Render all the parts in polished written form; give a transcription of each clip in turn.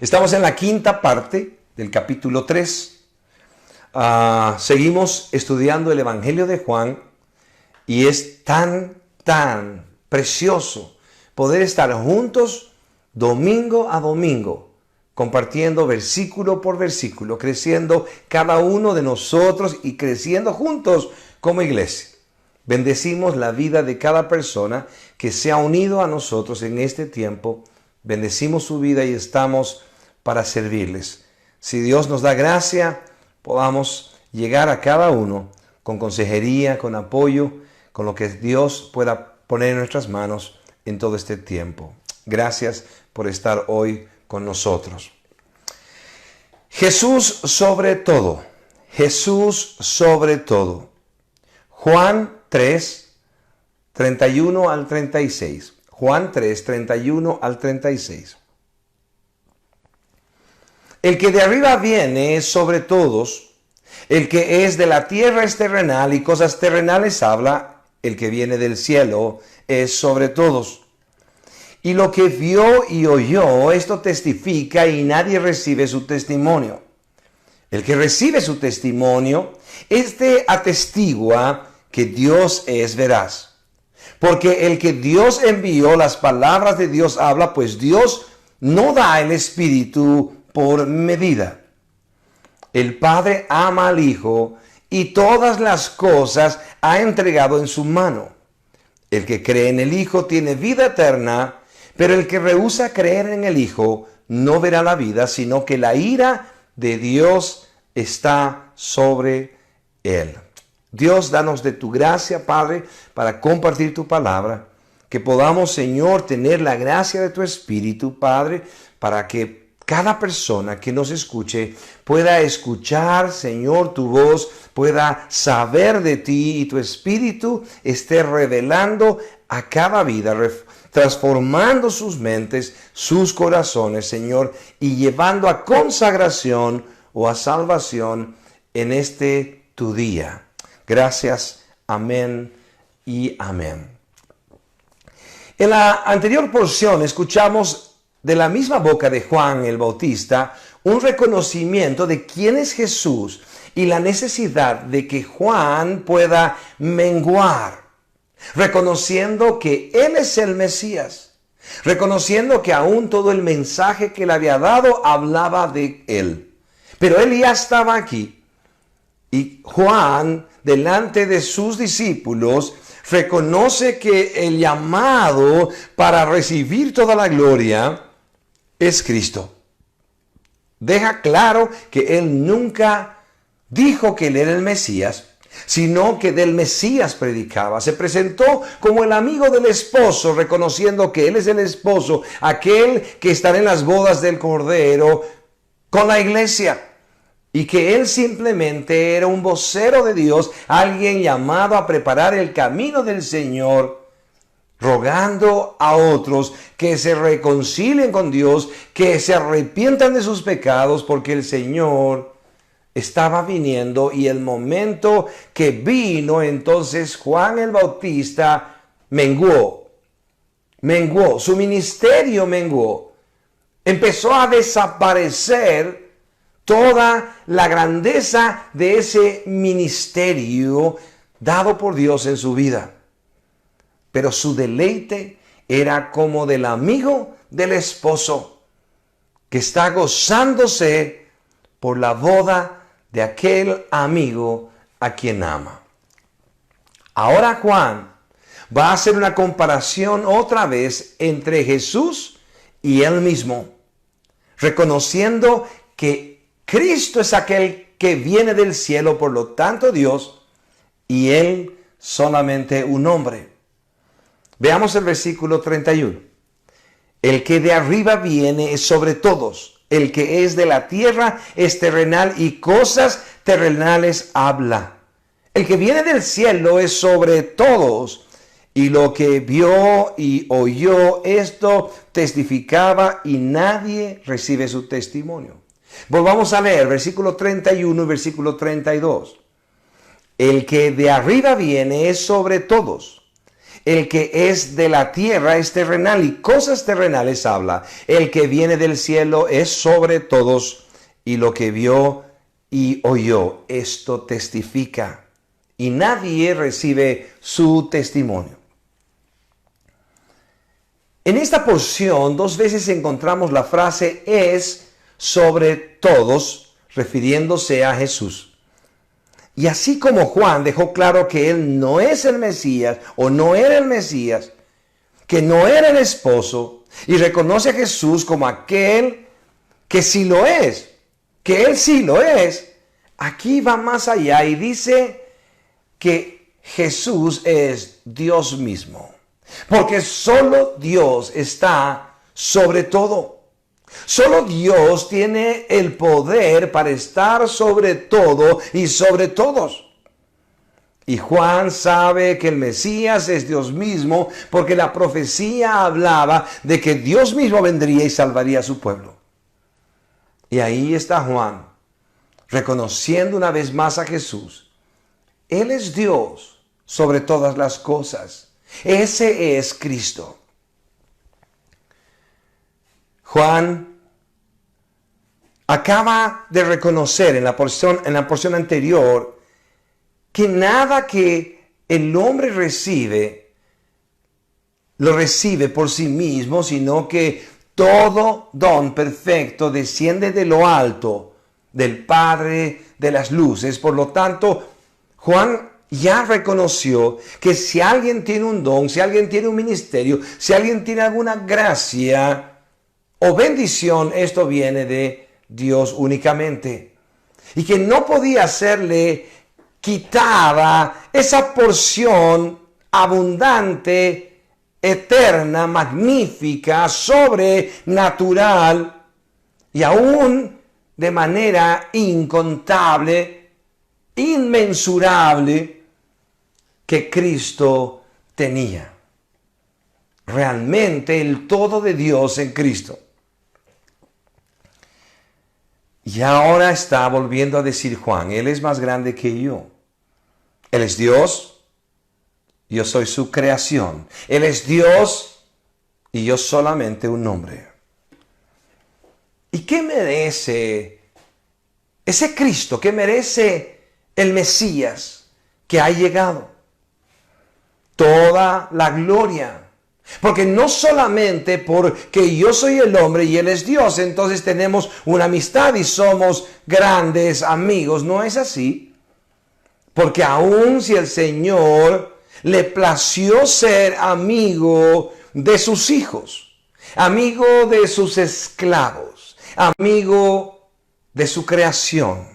Estamos en la quinta parte del capítulo 3. Seguimos estudiando el Evangelio de Juan y es tan precioso poder estar juntos domingo a domingo, compartiendo versículo por versículo, creciendo cada uno de nosotros y creciendo juntos como iglesia. Bendecimos la vida de cada persona que se ha unido a nosotros en este tiempo. Bendecimos su vida y estamos para servirles. Si Dios nos da gracia, podamos llegar a cada uno con consejería, con apoyo, con lo que Dios pueda poner en nuestras manos en todo este tiempo. Gracias por estar hoy con nosotros. Jesús sobre todo. Jesús sobre todo. Juan 3, 31 al 36. Juan 3, 31 al 36. El que de arriba viene es sobre todos. El que es de la tierra es terrenal y cosas terrenales habla. El que viene del cielo es sobre todos. Y lo que vio y oyó, esto testifica y nadie recibe su testimonio. El que recibe su testimonio, este atestigua que Dios es veraz. Porque el que Dios envió, las palabras de Dios habla, pues Dios no da el Espíritu por medida. El Padre ama al Hijo y todas las cosas ha entregado en su mano. El que cree en el Hijo tiene vida eterna, pero el que rehúsa creer en el Hijo no verá la vida, sino que la ira de Dios está sobre él. Dios, danos de tu gracia, Padre, para compartir tu palabra. Que podamos, Señor, tener la gracia de tu Espíritu, Padre, para que cada persona que nos escuche pueda escuchar, Señor, tu voz, pueda saber de ti y tu Espíritu esté revelando a cada vida, transformando sus mentes, sus corazones, Señor, y llevando a consagración o a salvación en este tu día. Gracias, amén y amén. En la anterior porción escuchamos de la misma boca de Juan el Bautista un reconocimiento de quién es Jesús y la necesidad de que Juan pueda menguar, reconociendo que Él es el Mesías, reconociendo que aún todo el mensaje que le había dado hablaba de Él. Pero Él ya estaba aquí y Juan, delante de sus discípulos, reconoce que el llamado para recibir toda la gloria es Cristo. Deja claro que él nunca dijo que él era el Mesías, sino que del Mesías predicaba. Se presentó como el amigo del esposo, reconociendo que él es el esposo, aquel que estará en las bodas del Cordero con la iglesia. Y que él simplemente era un vocero de Dios, alguien llamado a preparar el camino del Señor, rogando a otros que se reconcilien con Dios, que se arrepientan de sus pecados, porque el Señor estaba viniendo y el momento que vino, entonces Juan el Bautista menguó, su ministerio menguó, empezó a desaparecer toda la grandeza de ese ministerio dado por Dios en su vida. Pero su deleite era como del amigo del esposo que está gozándose por la boda de aquel amigo a quien ama. Ahora Juan va a hacer una comparación otra vez entre Jesús y él mismo, reconociendo que Cristo es aquel que viene del cielo, por lo tanto Dios, y él solamente un hombre. Veamos el versículo 31. El que de arriba viene es sobre todos. El que es de la tierra es terrenal y cosas terrenales habla. El que viene del cielo es sobre todos. Y lo que vio y oyó, esto testificaba y nadie recibe su testimonio. Volvamos a leer versículo 31 y versículo 32. El que de arriba viene es sobre todos. el que es de la tierra es terrenal y cosas terrenales habla. El que viene del cielo es sobre todos y lo que vio y oyó, esto testifica. Y nadie recibe su testimonio. En esta porción 2 veces encontramos la frase es sobre todos, refiriéndose a Jesús. Y así como Juan dejó claro que él no es el Mesías o no era el Mesías, que no era el esposo, y reconoce a Jesús como aquel que sí lo es, que él sí lo es, aquí va más allá y dice que Jesús es Dios mismo. Porque solo Dios está sobre todo. Solo Dios tiene el poder para estar sobre todo y sobre todos. Y Juan sabe que el Mesías es Dios mismo porque la profecía hablaba de que Dios mismo vendría y salvaría a su pueblo. Y ahí está Juan, reconociendo una vez más a Jesús. Él es Dios sobre todas las cosas. Ese es Cristo. Juan acaba de reconocer en la porción anterior que nada que el hombre recibe, lo recibe por sí mismo, sino que todo don perfecto desciende de lo alto, del Padre de las luces. Por lo tanto, Juan ya reconoció que si alguien tiene un don, si alguien tiene un ministerio, si alguien tiene alguna gracia o bendición, esto viene de Dios únicamente. Y que no podía serle quitada esa porción abundante, eterna, magnífica, sobrenatural y aún de manera incontable, inmensurable, que Cristo tenía. Realmente el todo de Dios en Cristo. Y ahora está volviendo a decir Juan, Él es más grande que yo. Él es Dios, yo soy su creación. Él es Dios y yo solamente un hombre. ¿Y qué merece ese Cristo? ¿Qué merece el Mesías que ha llegado? Toda la gloria. Porque no solamente porque yo soy el hombre y Él es Dios, entonces tenemos una amistad y somos grandes amigos. No es así. Porque aun si el Señor le plació ser amigo de sus hijos, amigo de sus esclavos, amigo de su creación,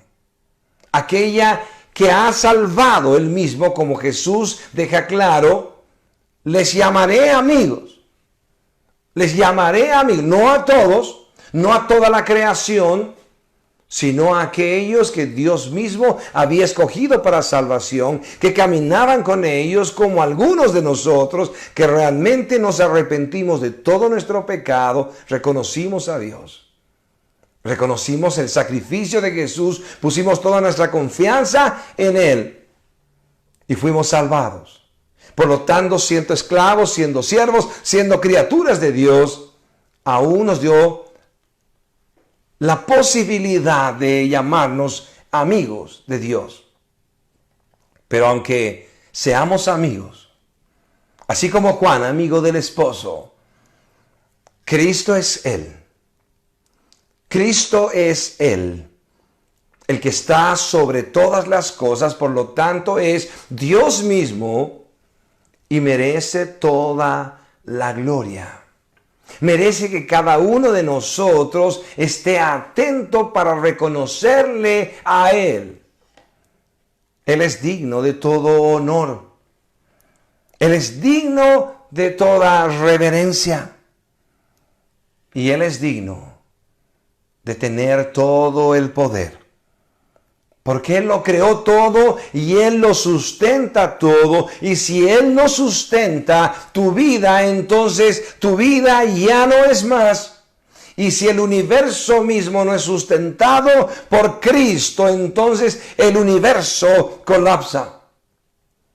aquella que ha salvado Él mismo, como Jesús deja claro, les llamaré amigos. Les llamaré amigos, no a todos, no a toda la creación, sino a aquellos que Dios mismo había escogido para salvación, que caminaban con ellos como algunos de nosotros, que realmente nos arrepentimos de todo nuestro pecado, reconocimos a Dios. Reconocimos el sacrificio de Jesús, pusimos toda nuestra confianza en Él y fuimos salvados. Por lo tanto, siendo esclavos, siendo siervos, siendo criaturas de Dios, aún nos dio la posibilidad de llamarnos amigos de Dios. Pero aunque seamos amigos, así como Juan, amigo del esposo, Cristo es Él. Cristo es Él, el que está sobre todas las cosas, por lo tanto es Dios mismo y merece toda la gloria. Merece que cada uno de nosotros esté atento para reconocerle a Él. Él es digno de todo honor. Él es digno de toda reverencia. Y Él es digno de tener todo el poder. Porque Él lo creó todo y Él lo sustenta todo. Y si Él no sustenta tu vida, entonces tu vida ya no es más. Y si el universo mismo no es sustentado por Cristo, entonces el universo colapsa.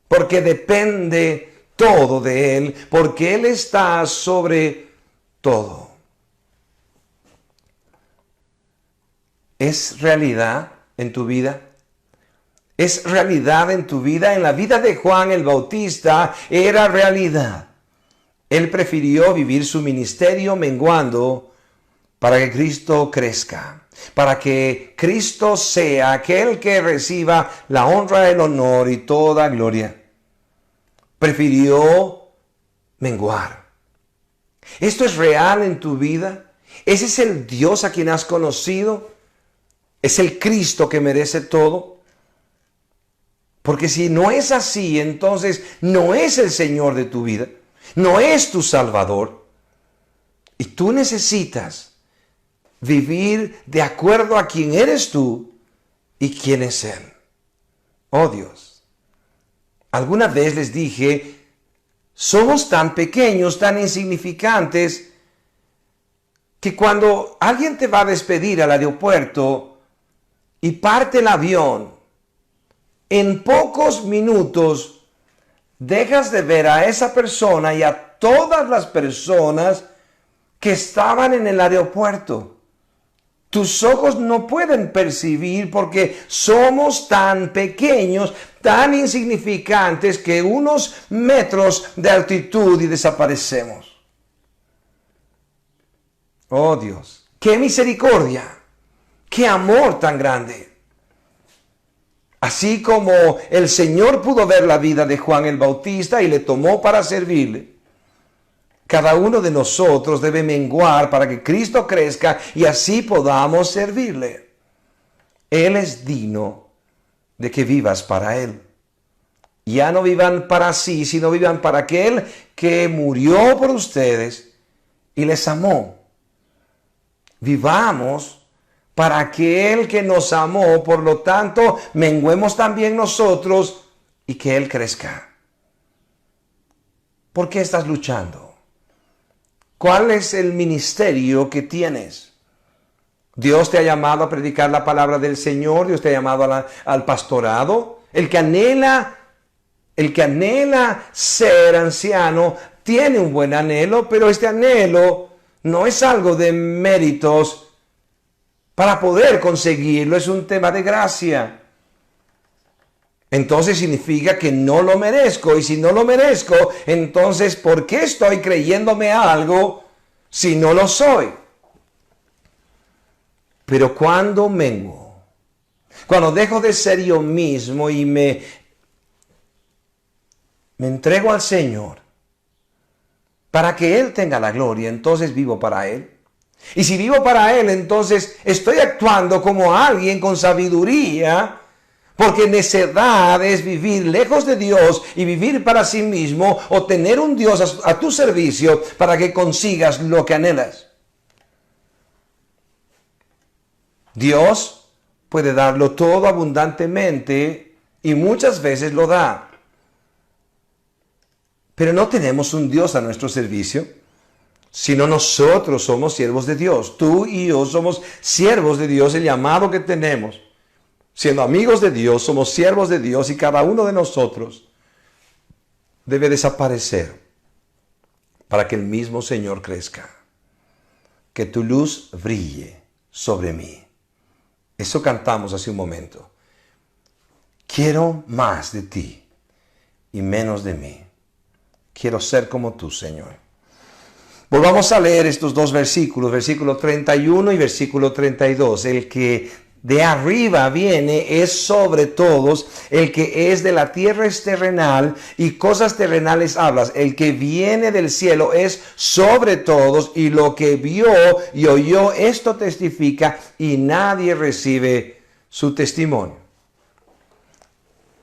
Porque depende todo de Él, porque Él está sobre todo. ¿Es realidad en tu vida? ¿Es realidad en tu vida? En la vida de Juan el Bautista era realidad. Él prefirió vivir su ministerio menguando para que Cristo crezca, para que Cristo sea aquel que reciba la honra, el honor y toda gloria. Prefirió menguar. ¿Esto es real en tu vida? ¿Ese es el Dios a quien has conocido? ¿Es el Cristo que merece todo? Porque si no es así, entonces no es el Señor de tu vida, no es tu Salvador. Y tú necesitas vivir de acuerdo a quién eres tú y quién es Él. Oh Dios, alguna vez les dije, somos tan pequeños, tan insignificantes, que cuando alguien te va a despedir al aeropuerto y parte el avión, en pocos minutos dejas de ver a esa persona y a todas las personas que estaban en el aeropuerto. Tus ojos no pueden percibir porque somos tan pequeños, tan insignificantes que unos metros de altitud y desaparecemos. Oh Dios, qué misericordia, qué amor tan grande. Así como el Señor pudo ver la vida de Juan el Bautista y le tomó para servirle, cada uno de nosotros debe menguar para que Cristo crezca y así podamos servirle. Él es digno de que vivas para Él. Ya no vivan para sí, sino vivan para aquel que murió por ustedes y les amó. Vivamos para aquel que nos amó, por lo tanto, menguemos también nosotros y que Él crezca. ¿Por qué estás luchando? ¿Cuál es el ministerio que tienes? Dios te ha llamado a predicar la palabra del Señor, Dios te ha llamado al pastorado. El que anhela ser anciano tiene un buen anhelo, pero este anhelo no es algo de méritos para poder conseguirlo, es un tema de gracia. Entonces significa que no lo merezco, y si no lo merezco, entonces ¿por qué estoy creyéndome algo si no lo soy? Pero cuando menguo, cuando dejo de ser yo mismo y me entrego al Señor para que Él tenga la gloria, entonces vivo para Él. Y si vivo para Él, entonces estoy actuando como alguien con sabiduría, porque necedad es vivir lejos de Dios y vivir para sí mismo, o tener un Dios a tu servicio para que consigas lo que anhelas. Dios puede darlo todo abundantemente y muchas veces lo da. Pero no tenemos un Dios a nuestro servicio, sino nosotros somos siervos de Dios. Tú y yo somos siervos de Dios, el llamado que tenemos. Siendo amigos de Dios, somos siervos de Dios y cada uno de nosotros debe desaparecer para que el mismo Señor crezca. Que tu luz brille sobre mí. Eso cantamos hace un momento. Quiero más de ti y menos de mí. Quiero ser como tú, Señor. Volvamos a leer estos dos versículos, versículo 31 y versículo 32. El que de arriba viene es sobre todos, el que es de la tierra es terrenal y cosas terrenales hablas. El que viene del cielo es sobre todos y lo que vio y oyó esto testifica y nadie recibe su testimonio.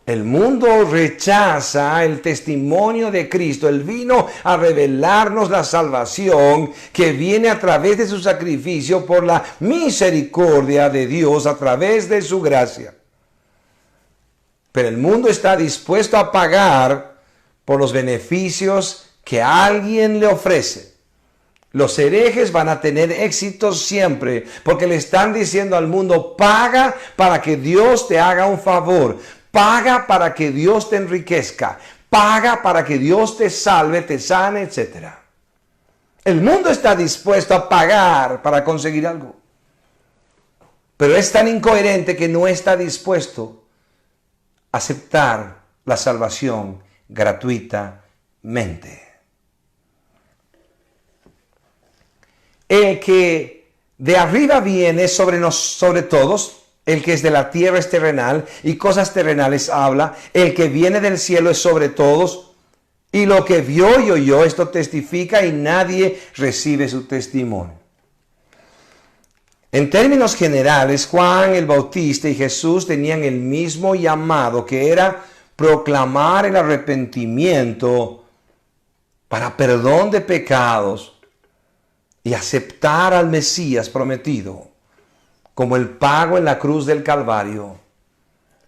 El mundo rechaza el testimonio de Cristo. Él vino a revelarnos la salvación que viene a través de su sacrificio por la misericordia de Dios a través de su gracia. Pero el mundo está dispuesto a pagar por los beneficios que alguien le ofrece. Los herejes van a tener éxito siempre porque le están diciendo al mundo, paga para que Dios te haga un favor. Paga para que Dios te enriquezca. paga para que Dios te salve, te sane, etc. El mundo está dispuesto a pagar para conseguir algo. Pero es tan incoherente que no está dispuesto a aceptar la salvación gratuitamente. El que de arriba viene sobre todos, el que es de la tierra es terrenal y cosas terrenales habla, el que viene del cielo es sobre todos, y lo que vio y oyó esto testifica y nadie recibe su testimonio. En términos generales, Juan el Bautista y Jesús tenían el mismo llamado, que era proclamar el arrepentimiento para perdón de pecados y aceptar al Mesías prometido como el pago en la cruz del Calvario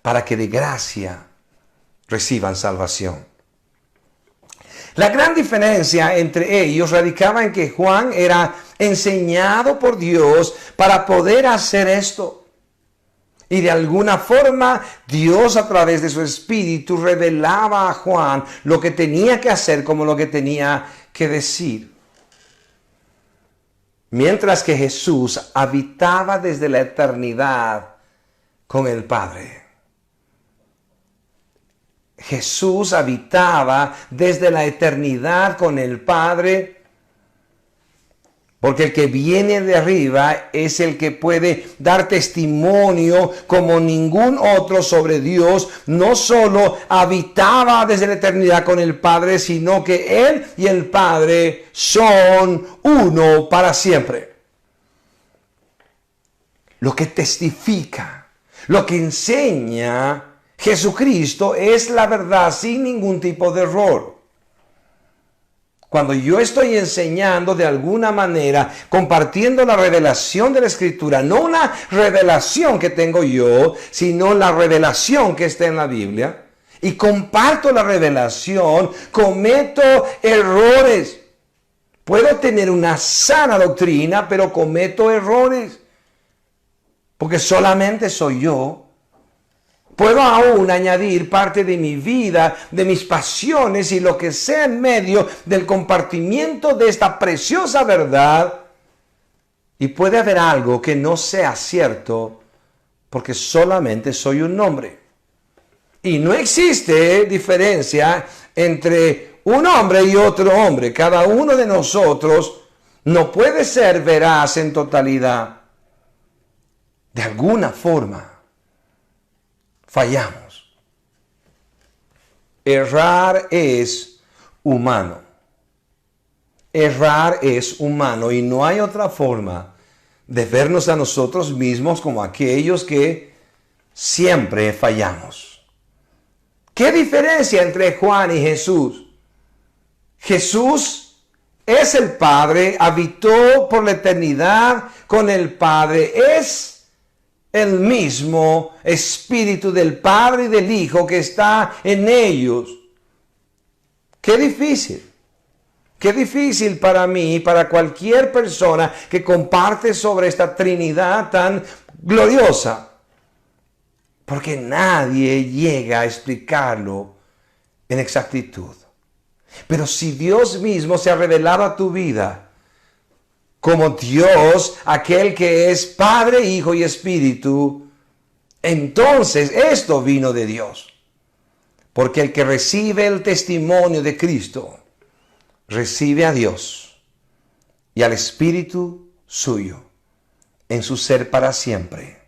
para que de gracia reciban salvación. La gran diferencia entre ellos radicaba en que Juan era enseñado por Dios para poder hacer esto. Y de alguna forma Dios a través de su Espíritu revelaba a Juan lo que tenía que hacer como lo que tenía que decir. Mientras que Jesús habitaba desde la eternidad con el Padre. Jesús habitaba desde la eternidad con el Padre, porque el que viene de arriba es el que puede dar testimonio como ningún otro sobre Dios. No solo habitaba desde la eternidad con el Padre, sino que Él y el Padre son uno para siempre. Lo que testifica, lo que enseña Jesucristo es la verdad sin ningún tipo de error. Cuando yo estoy enseñando de alguna manera, compartiendo la revelación de la Escritura, no una revelación que tengo yo, sino la revelación que está en la Biblia, y comparto la revelación, cometo errores. Puedo tener una sana doctrina, pero cometo errores, porque solamente soy yo. Puedo aún añadir parte de mi vida, de mis pasiones y lo que sea en medio del compartimiento de esta preciosa verdad. Y puede haber algo que no sea cierto porque solamente soy un hombre. Y no existe diferencia entre un hombre y otro hombre. Cada uno de nosotros no puede ser veraz en totalidad. De alguna forma fallamos. Errar es humano. Errar es humano y no hay otra forma de vernos a nosotros mismos como aquellos que siempre fallamos. ¿Qué diferencia entre Juan y Jesús? Jesús es el Padre, habitó por la eternidad con el Padre, es el mismo Espíritu del Padre y del Hijo que está en ellos. Qué difícil para mí y para cualquier persona que comparte sobre esta Trinidad tan gloriosa. Porque nadie llega a explicarlo en exactitud. Pero si Dios mismo se ha revelado a tu vida como Dios, aquel que es Padre, Hijo y Espíritu, entonces esto vino de Dios. Porque el que recibe el testimonio de Cristo, recibe a Dios y al Espíritu suyo en su ser para siempre.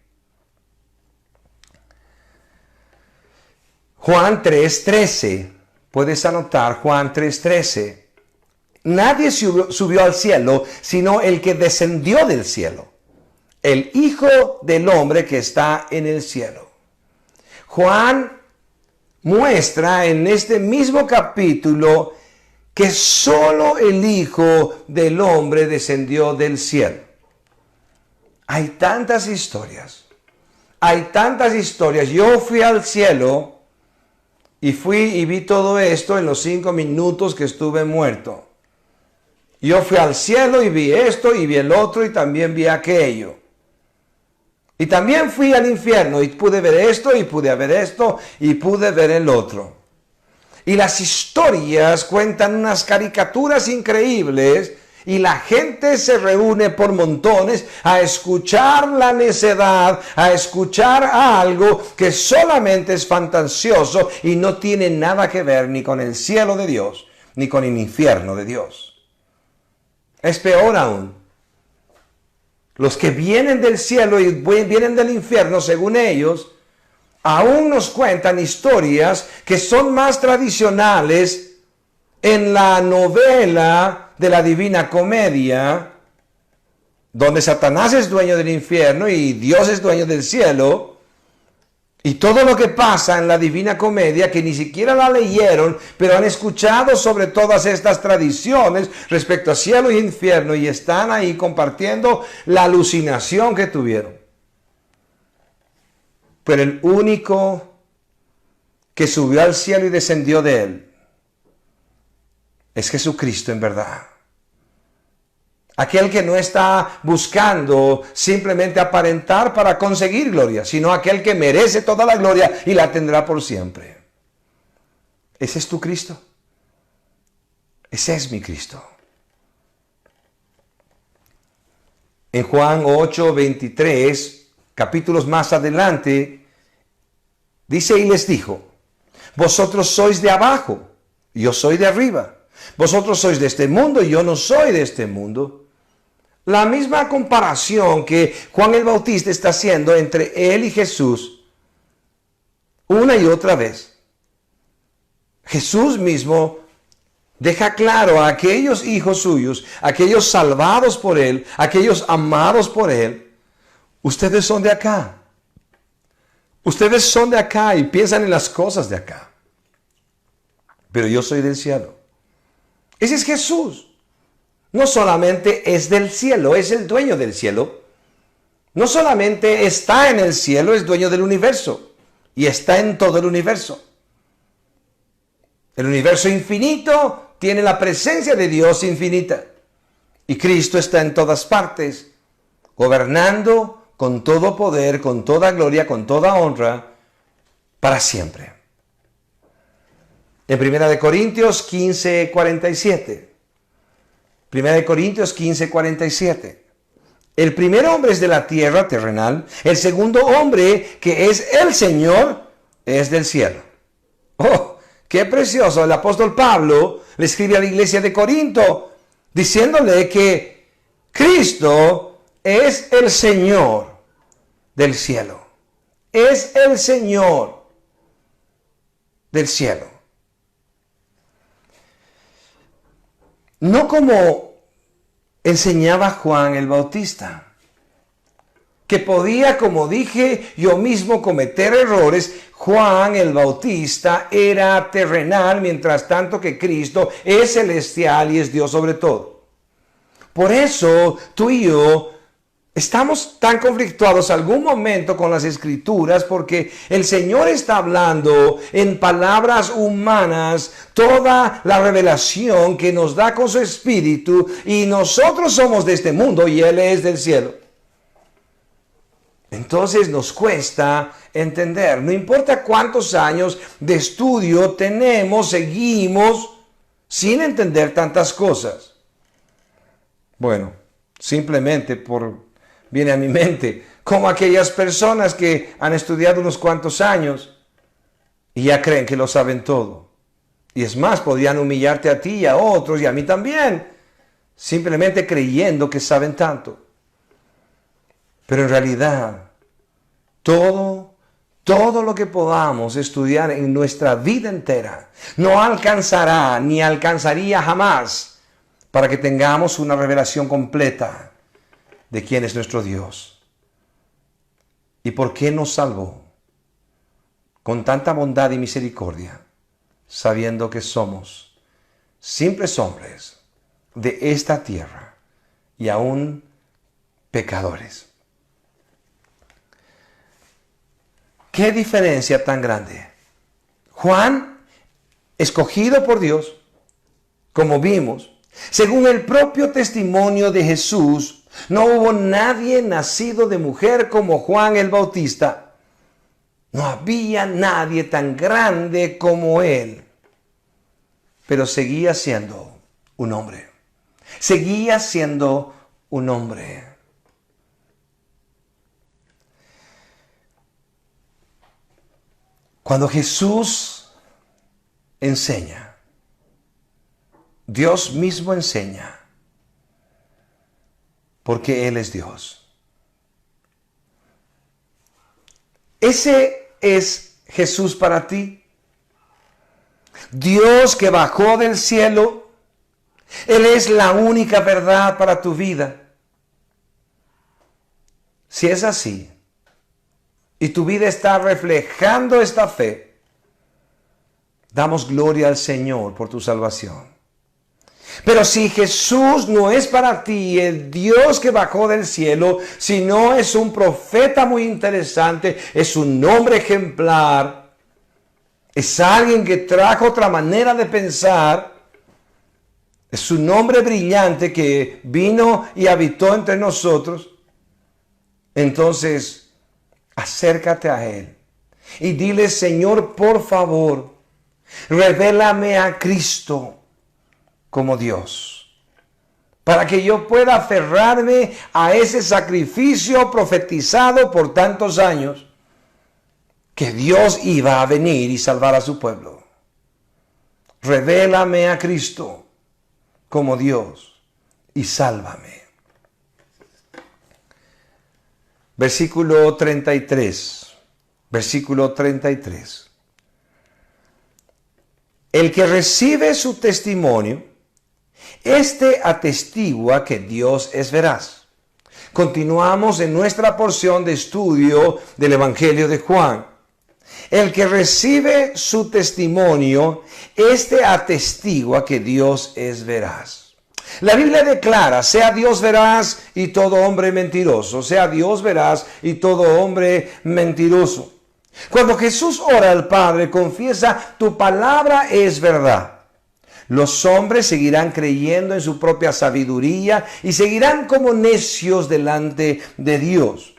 Juan 3:13, puedes anotar Juan 3:13. Nadie subió al cielo, sino el que descendió del cielo, el Hijo del Hombre que está en el cielo. Juan muestra en este mismo capítulo que solo el Hijo del Hombre descendió del cielo. Hay tantas historias. Yo fui al cielo y vi todo esto en los 5 minutos que estuve muerto. Yo fui al cielo y vi esto y vi el otro y también vi aquello. Y también fui al infierno y pude ver esto y pude ver esto y pude ver el otro. Y las historias cuentan unas caricaturas increíbles y la gente se reúne por montones a escuchar la necedad, a escuchar algo que solamente es fantasioso y no tiene nada que ver ni con el cielo de Dios, ni con el infierno de Dios. Es peor aún. Los que vienen del cielo y vienen del infierno, según ellos, aún nos cuentan historias que son más tradicionales en la novela de la Divina Comedia, donde Satanás es dueño del infierno y Dios es dueño del cielo, y todo lo que pasa en la Divina Comedia, que ni siquiera la leyeron, pero han escuchado sobre todas estas tradiciones respecto a cielo y infierno, y están ahí compartiendo la alucinación que tuvieron. Pero el único que subió al cielo y descendió de él es Jesucristo en verdad. Aquel que no está buscando simplemente aparentar para conseguir gloria, sino aquel que merece toda la gloria y la tendrá por siempre. Ese es tu Cristo. Ese es mi Cristo. En Juan 8:23, capítulos más adelante, dice y les dijo: vosotros sois de abajo, yo soy de arriba. Vosotros sois de este mundo y yo no soy de este mundo. La misma comparación que Juan el Bautista está haciendo entre él y Jesús, una y otra vez. Jesús mismo deja claro a aquellos hijos suyos, aquellos salvados por él, aquellos amados por él: ustedes son de acá. Ustedes son de acá y piensan en las cosas de acá. Pero yo soy del cielo. Ese es Jesús. No solamente es del cielo, es el dueño del cielo. No solamente está en el cielo, es dueño del universo. Y está en todo el universo. El universo infinito tiene la presencia de Dios infinita. Y Cristo está en todas partes, gobernando con todo poder, con toda gloria, con toda honra, para siempre. En 1 Corintios 15:47. 1 Corintios 15:47. El primer hombre es de la tierra terrenal, el segundo hombre, que es el Señor, es del cielo. ¡Oh, qué precioso! El apóstol Pablo le escribe a la iglesia de Corinto diciéndole que Cristo es el Señor del cielo. Es el Señor del cielo. No como enseñaba Juan el Bautista, que podía, como dije yo mismo, cometer errores. Juan el Bautista era terrenal, mientras tanto que Cristo es celestial y es Dios sobre todo. Por eso tú y yo estamos tan conflictuados algún momento con las Escrituras, porque el Señor está hablando en palabras humanas toda la revelación que nos da con su Espíritu, y nosotros somos de este mundo y Él es del cielo. Entonces nos cuesta entender, no importa cuántos años de estudio tenemos, seguimos sin entender tantas cosas. Bueno, simplemente viene a mi mente como aquellas personas que han estudiado unos cuantos años y ya creen que lo saben todo. Y es más, podrían humillarte a ti y a otros y a mí también, simplemente creyendo que saben tanto. Pero en realidad, todo lo que podamos estudiar en nuestra vida entera no alcanzará ni alcanzaría jamás para que tengamos una revelación completa de quién es nuestro Dios y por qué nos salvó con tanta bondad y misericordia, sabiendo que somos simples hombres de esta tierra y aún pecadores. ¡Qué diferencia tan grande! Juan, escogido por Dios, como vimos, según el propio testimonio de Jesús, no hubo nadie nacido de mujer como Juan el Bautista. No había nadie tan grande como él. pero seguía siendo un hombre. Seguía siendo un hombre. Cuando Jesús enseña, Dios mismo enseña, porque Él es Dios. Ese es Jesús para ti. Dios que bajó del cielo. Él es la única verdad para tu vida. Si es así, y tu vida está reflejando esta fe, damos gloria al Señor por tu salvación. Pero si Jesús no es para ti el Dios que bajó del cielo, sino es un profeta muy interesante, es un hombre ejemplar, es alguien que trajo otra manera de pensar, es un hombre brillante que vino y habitó entre nosotros, entonces acércate a Él y dile: Señor, por favor, revélame a Cristo como Dios, para que yo pueda aferrarme a ese sacrificio profetizado por tantos años, que Dios iba a venir y salvar a su pueblo. Revélame a Cristo como Dios y sálvame. Versículo 33. Versículo 33. El que recibe su testimonio, este atestigua que Dios es veraz. Continuamos en nuestra porción de estudio del Evangelio de Juan. El que recibe su testimonio, este atestigua que Dios es veraz. La Biblia declara: sea Dios veraz y todo hombre mentiroso. Sea Dios veraz y todo hombre mentiroso. Cuando Jesús ora al Padre, confiesa: tu palabra es verdad. Los hombres seguirán creyendo en su propia sabiduría y seguirán como necios delante de Dios.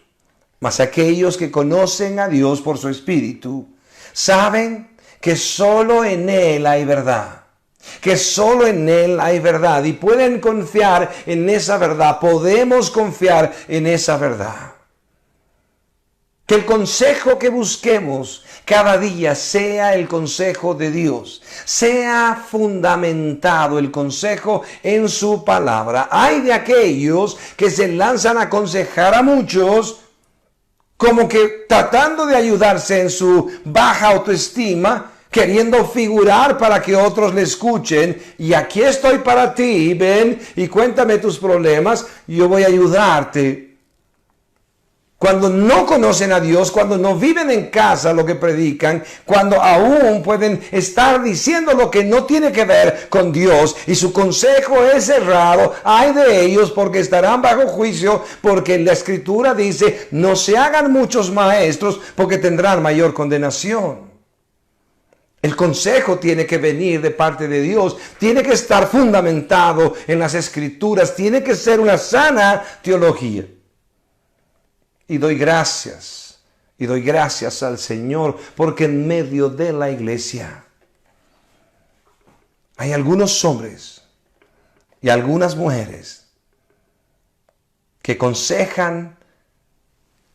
Mas aquellos que conocen a Dios por su Espíritu saben que solo en Él hay verdad. Que solo en Él hay verdad y pueden confiar en esa verdad. Podemos confiar en esa verdad. Que el consejo que busquemos cada día sea el consejo de Dios. Sea fundamentado el consejo en su palabra. Hay de aquellos que se lanzan a aconsejar a muchos, como que tratando de ayudarse en su baja autoestima, queriendo figurar para que otros le escuchen. Y aquí estoy para ti, ven y cuéntame tus problemas, yo voy a ayudarte. Cuando no conocen a Dios, cuando no viven en casa lo que predican, cuando aún pueden estar diciendo lo que no tiene que ver con Dios y su consejo es errado, hay de ellos porque estarán bajo juicio, porque la Escritura dice: no se hagan muchos maestros porque tendrán mayor condenación. El consejo tiene que venir de parte de Dios, tiene que estar fundamentado en las Escrituras, tiene que ser una sana teología. Y doy gracias al Señor, porque en medio de la iglesia hay algunos hombres y algunas mujeres que aconsejan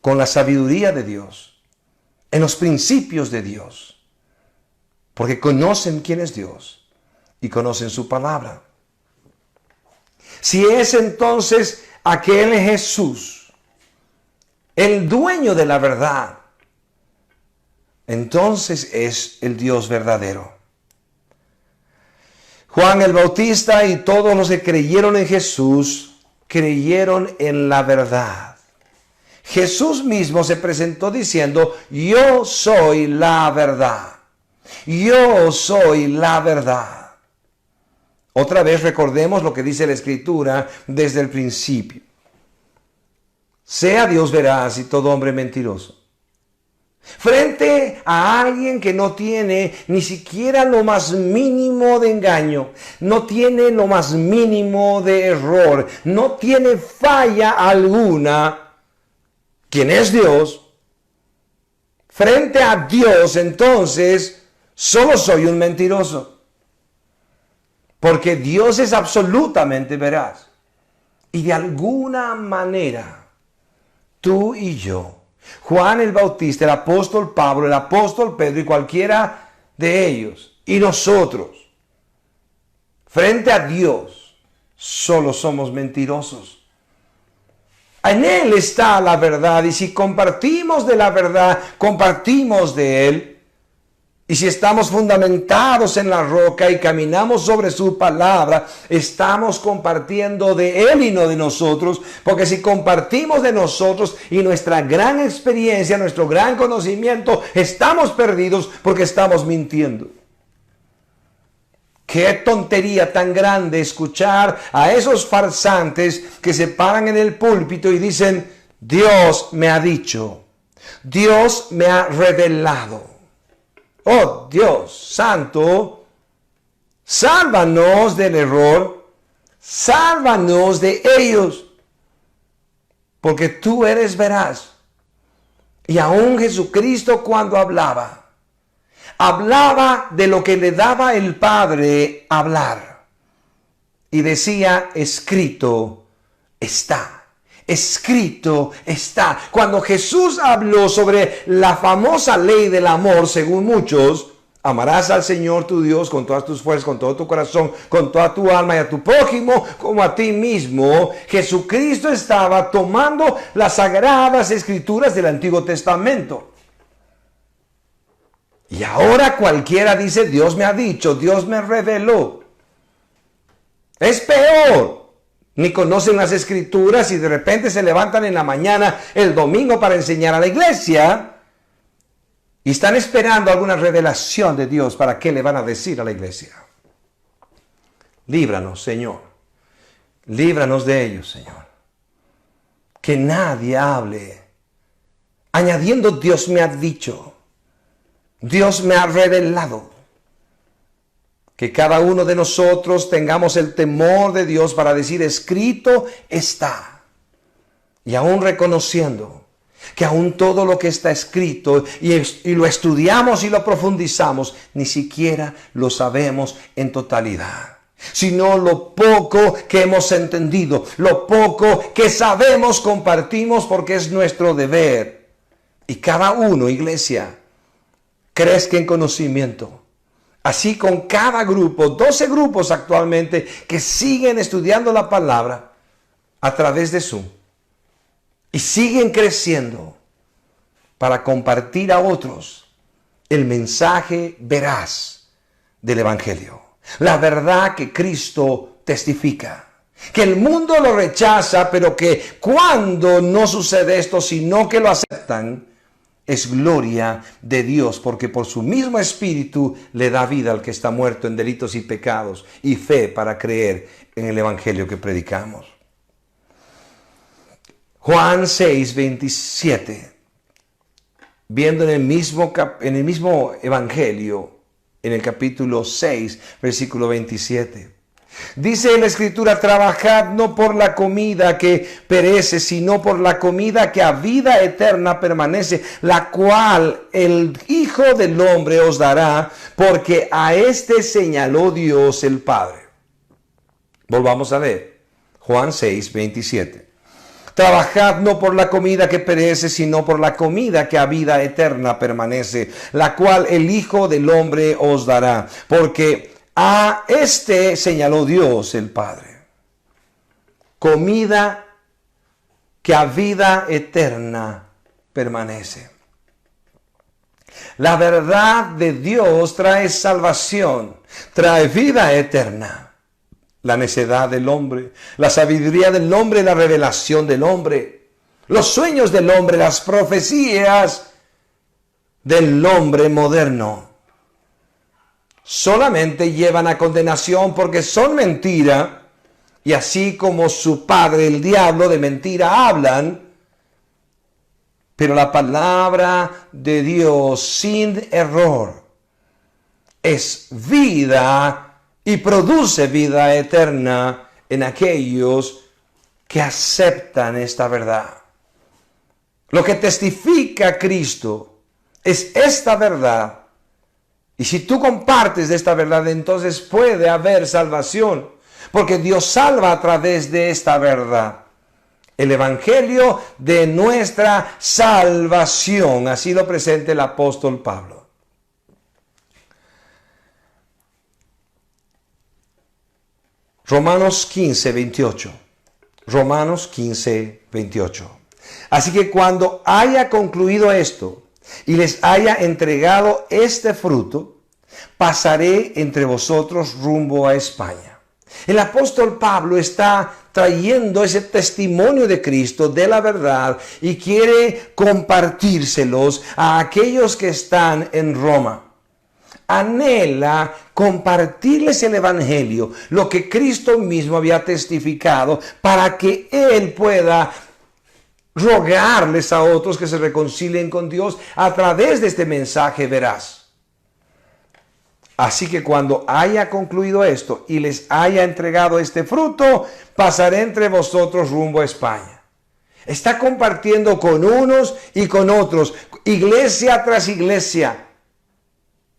con la sabiduría de Dios, en los principios de Dios, porque conocen quién es Dios y conocen su palabra. Si es entonces aquel Jesús, el dueño de la verdad, entonces es el Dios verdadero. Juan el Bautista y todos los que creyeron en Jesús, creyeron en la verdad. Jesús mismo se presentó diciendo: yo soy la verdad. Yo soy la verdad. Otra vez recordemos lo que dice la Escritura desde el principio. Sea Dios veraz y todo hombre mentiroso. Frente a alguien que no tiene ni siquiera lo más mínimo de engaño, no tiene lo más mínimo de error, no tiene falla alguna, ¿quién es Dios? Frente a Dios, entonces, solo soy un mentiroso. Porque Dios es absolutamente veraz. Y de alguna manera, tú y yo, Juan el Bautista, el apóstol Pablo, el apóstol Pedro y cualquiera de ellos, y nosotros, frente a Dios, solo somos mentirosos. En Él está la verdad, y si compartimos de la verdad, compartimos de Él. Y si estamos fundamentados en la roca y caminamos sobre su palabra, estamos compartiendo de Él y no de nosotros. Porque si compartimos de nosotros y nuestra gran experiencia, nuestro gran conocimiento, estamos perdidos porque estamos mintiendo. Qué tontería tan grande escuchar a esos farsantes que se paran en el púlpito y dicen: Dios me ha dicho, Dios me ha revelado. Oh Dios santo, sálvanos del error, sálvanos de ellos, porque tú eres veraz. Y aún Jesucristo, cuando hablaba de lo que le daba el Padre hablar, y decía: escrito está. Escrito está. Cuando Jesús habló sobre la famosa ley del amor, según muchos, amarás al Señor tu Dios con todas tus fuerzas, con todo tu corazón, con toda tu alma, y a tu prójimo como a ti mismo, Jesucristo estaba tomando las sagradas escrituras del Antiguo Testamento. Y ahora cualquiera dice: Dios me ha dicho, Dios me reveló. Es peor. Ni conocen las escrituras y de repente se levantan en la mañana el domingo para enseñar a la iglesia y están esperando alguna revelación de Dios. ¿Para qué le van a decir a la iglesia? Líbranos, Señor. Líbranos de ellos, Señor. Que nadie hable añadiendo: Dios me ha dicho, Dios me ha revelado. Que cada uno de nosotros tengamos el temor de Dios para decir: escrito está. Y aún reconociendo que aún todo lo que está escrito y lo estudiamos y lo profundizamos, ni siquiera lo sabemos en totalidad. Sino lo poco que hemos entendido, lo poco que sabemos compartimos porque es nuestro deber. Y cada uno, iglesia, crezca en conocimiento. Así con cada grupo, 12 grupos actualmente que siguen estudiando la palabra a través de Zoom. Y siguen creciendo para compartir a otros el mensaje veraz del Evangelio. La verdad que Cristo testifica. Que el mundo lo rechaza, pero que cuando no sucede esto, sino que lo aceptan, es gloria de Dios, porque por su mismo Espíritu le da vida al que está muerto en delitos y pecados, y fe para creer en el Evangelio que predicamos. Juan 6:27, viendo en el mismo Evangelio, en el capítulo 6, versículo 27. Dice en la Escritura: trabajad no por la comida que perece, sino por la comida que a vida eterna permanece, la cual el Hijo del Hombre os dará, porque a éste señaló Dios el Padre. Volvamos a leer. Juan 6:27. Trabajad no por la comida que perece, sino por la comida que a vida eterna permanece, la cual el Hijo del Hombre os dará, porque a este señaló Dios el Padre. Comida que a vida eterna permanece. La verdad de Dios trae salvación, trae vida eterna. La necedad del hombre, la sabiduría del hombre, la revelación del hombre, los sueños del hombre, las profecías del hombre moderno, solamente llevan a condenación porque son mentira, y así como su padre el diablo de mentira hablan. Pero la palabra de Dios sin error es vida y produce vida eterna en aquellos que aceptan esta verdad. Lo que testifica Cristo es esta verdad Y si tú compartes de esta verdad, entonces puede haber salvación, porque Dios salva a través de esta verdad. El evangelio de nuestra salvación, así lo presenta el apóstol Pablo. Romanos 15, 28. Romanos 15, 28. Así que cuando haya concluido esto y les haya entregado este fruto, pasaré entre vosotros rumbo a España. El apóstol Pablo está trayendo ese testimonio de Cristo, de la verdad, y quiere compartírselos a aquellos que están en Roma. Anhela compartirles el evangelio, lo que Cristo mismo había testificado, para que Él pueda rogarles a otros que se reconcilien con Dios a través de este mensaje veraz. Así que cuando haya concluido esto y les haya entregado este fruto, pasaré entre vosotros rumbo a España. Está compartiendo con unos y con otros, iglesia tras iglesia,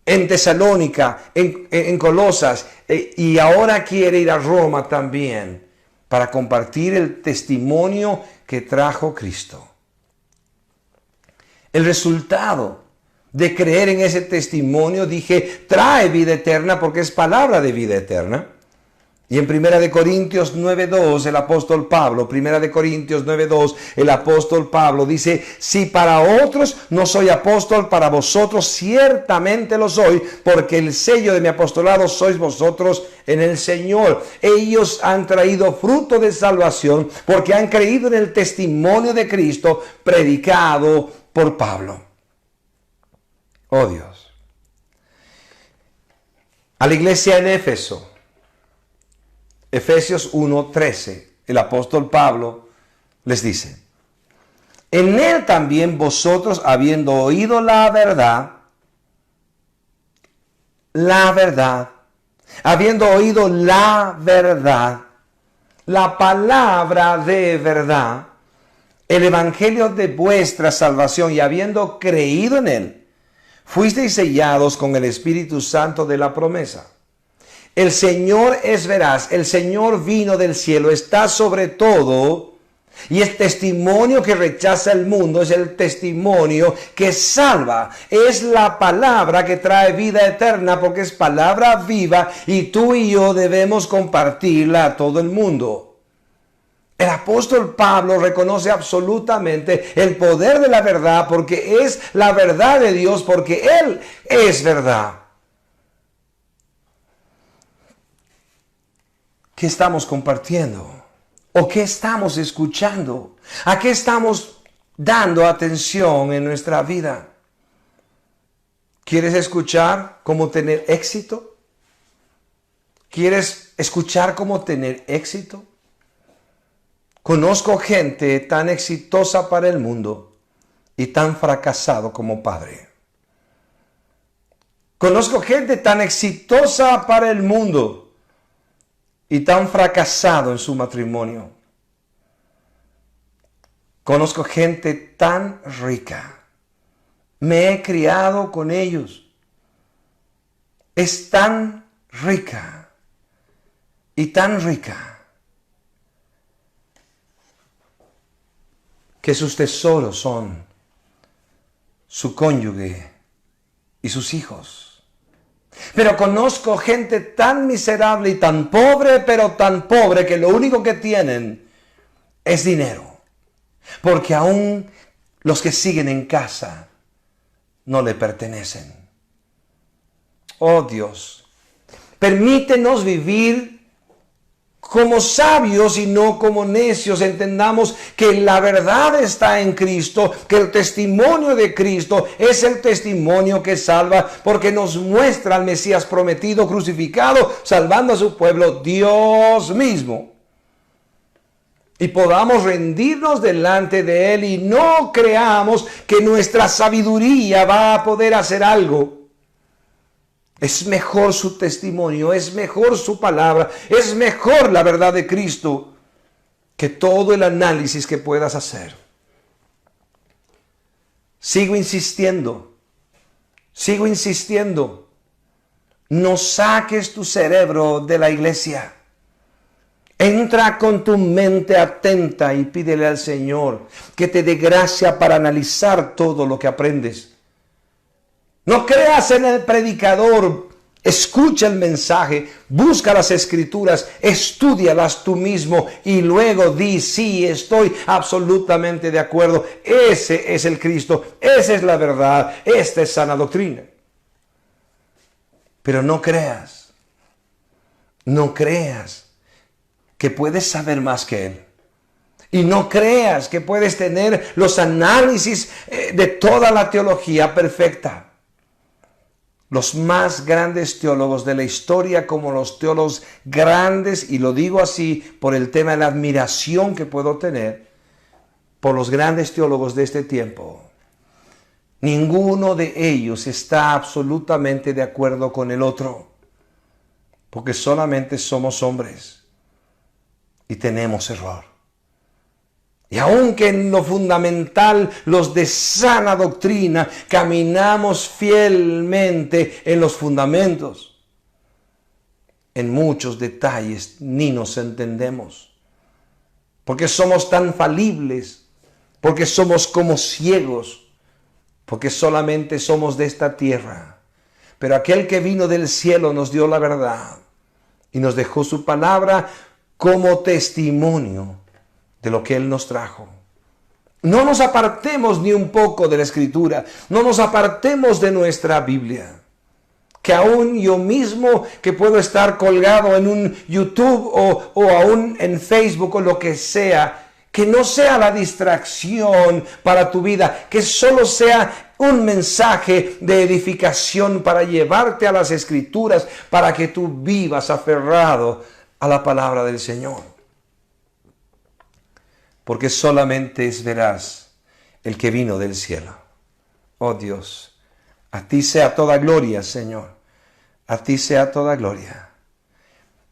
en Tesalónica, en Colosas, y ahora quiere ir a Roma también para compartir el testimonio que trajo Cristo. El resultado de creer en ese testimonio, dije, trae vida eterna porque es palabra de vida eterna. Y en 1 Corintios 9:2 el apóstol Pablo, 1 Corintios 9:2 el apóstol Pablo dice, si para otros no soy apóstol, para vosotros ciertamente lo soy, porque el sello de mi apostolado sois vosotros en el Señor. Ellos han traído fruto de salvación porque han creído en el testimonio de Cristo predicado por Pablo. Oh Dios. A la iglesia en Éfeso, Efesios 1:13, el apóstol Pablo les dice, en él también vosotros, habiendo oído la verdad, habiendo oído la verdad, la palabra de verdad, el evangelio de vuestra salvación, y habiendo creído en él, fuisteis sellados con el Espíritu Santo de la promesa. El Señor es veraz, el Señor vino del cielo, está sobre todo, y el testimonio que rechaza el mundo es el testimonio que salva. Es la palabra que trae vida eterna porque es palabra viva y tú y yo debemos compartirla a todo el mundo. El apóstol Pablo reconoce absolutamente el poder de la verdad porque es la verdad de Dios, porque Él es verdad. ¿Qué estamos compartiendo? ¿O qué estamos escuchando? ¿A qué estamos dando atención en nuestra vida? ¿Quieres escuchar cómo tener éxito? ¿Quieres escuchar cómo tener éxito? Conozco gente tan exitosa para el mundo y tan fracasado como padre. Conozco gente tan exitosa para el mundo y tan fracasado en su matrimonio. Conozco gente tan rica. Me he criado con ellos. Es tan rica y tan rica que sus tesoros son su cónyuge y sus hijos. Pero conozco gente tan miserable y tan pobre, pero tan pobre que lo único que tienen es dinero. Porque aún los que siguen en casa no le pertenecen. Oh Dios, permítenos vivir como sabios y no como necios. Entendamos que la verdad está en Cristo, que el testimonio de Cristo es el testimonio que salva, porque nos muestra al Mesías prometido crucificado, salvando a su pueblo, Dios mismo. Y podamos rendirnos delante de Él y no creamos que nuestra sabiduría va a poder hacer algo. Es mejor su testimonio, es mejor su palabra, es mejor la verdad de Cristo que todo el análisis que puedas hacer. Sigo insistiendo No saques tu cerebro de la iglesia. Entra con tu mente atenta y pídele al Señor que te dé gracia para analizar todo lo que aprendes. No creas en el predicador. Escucha el mensaje, busca las escrituras, estúdialas tú mismo y luego di, sí, estoy absolutamente de acuerdo. Ese es el Cristo, esa es la verdad, esta es sana doctrina. Pero no creas que puedes saber más que Él. Y no creas que puedes tener los análisis de toda la teología perfecta. Los más grandes teólogos de la historia, como los teólogos grandes, y lo digo así por el tema de la admiración que puedo tener por los grandes teólogos de este tiempo, ninguno de ellos está absolutamente de acuerdo con el otro, porque solamente somos hombres y tenemos error. Y aunque en lo fundamental, los de sana doctrina, caminamos fielmente en los fundamentos, en muchos detalles ni nos entendemos, porque somos tan falibles, porque somos como ciegos, porque solamente somos de esta tierra. Pero aquel que vino del cielo nos dio la verdad y nos dejó su palabra como testimonio de lo que Él nos trajo. No nos apartemos ni un poco de la Escritura, no nos apartemos de nuestra Biblia. Que aún yo mismo, que puedo estar colgado en un YouTube o aún en Facebook o lo que sea, que no sea la distracción para tu vida, que solo sea un mensaje de edificación para llevarte a las Escrituras, para que tú vivas aferrado a la palabra del Señor. Porque solamente es veraz el que vino del cielo. Oh Dios, a ti sea toda gloria, Señor. A ti sea toda gloria.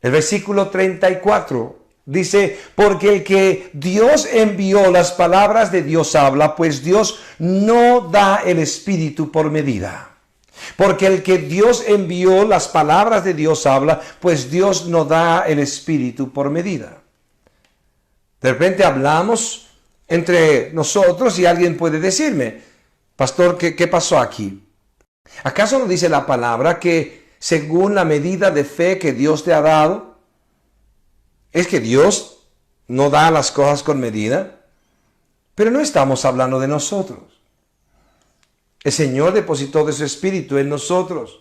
El versículo 34 dice, porque el que Dios envió, las palabras de Dios habla, pues Dios no da el Espíritu por medida. Porque el que Dios envió, las palabras de Dios habla, pues Dios no da el Espíritu por medida. De repente hablamos entre nosotros y alguien puede decirme, pastor, ¿qué pasó aquí? ¿Acaso no dice la palabra que según la medida de fe que Dios te ha dado, es que Dios no da las cosas con medida? Pero no estamos hablando de nosotros. El Señor depositó de su Espíritu en nosotros.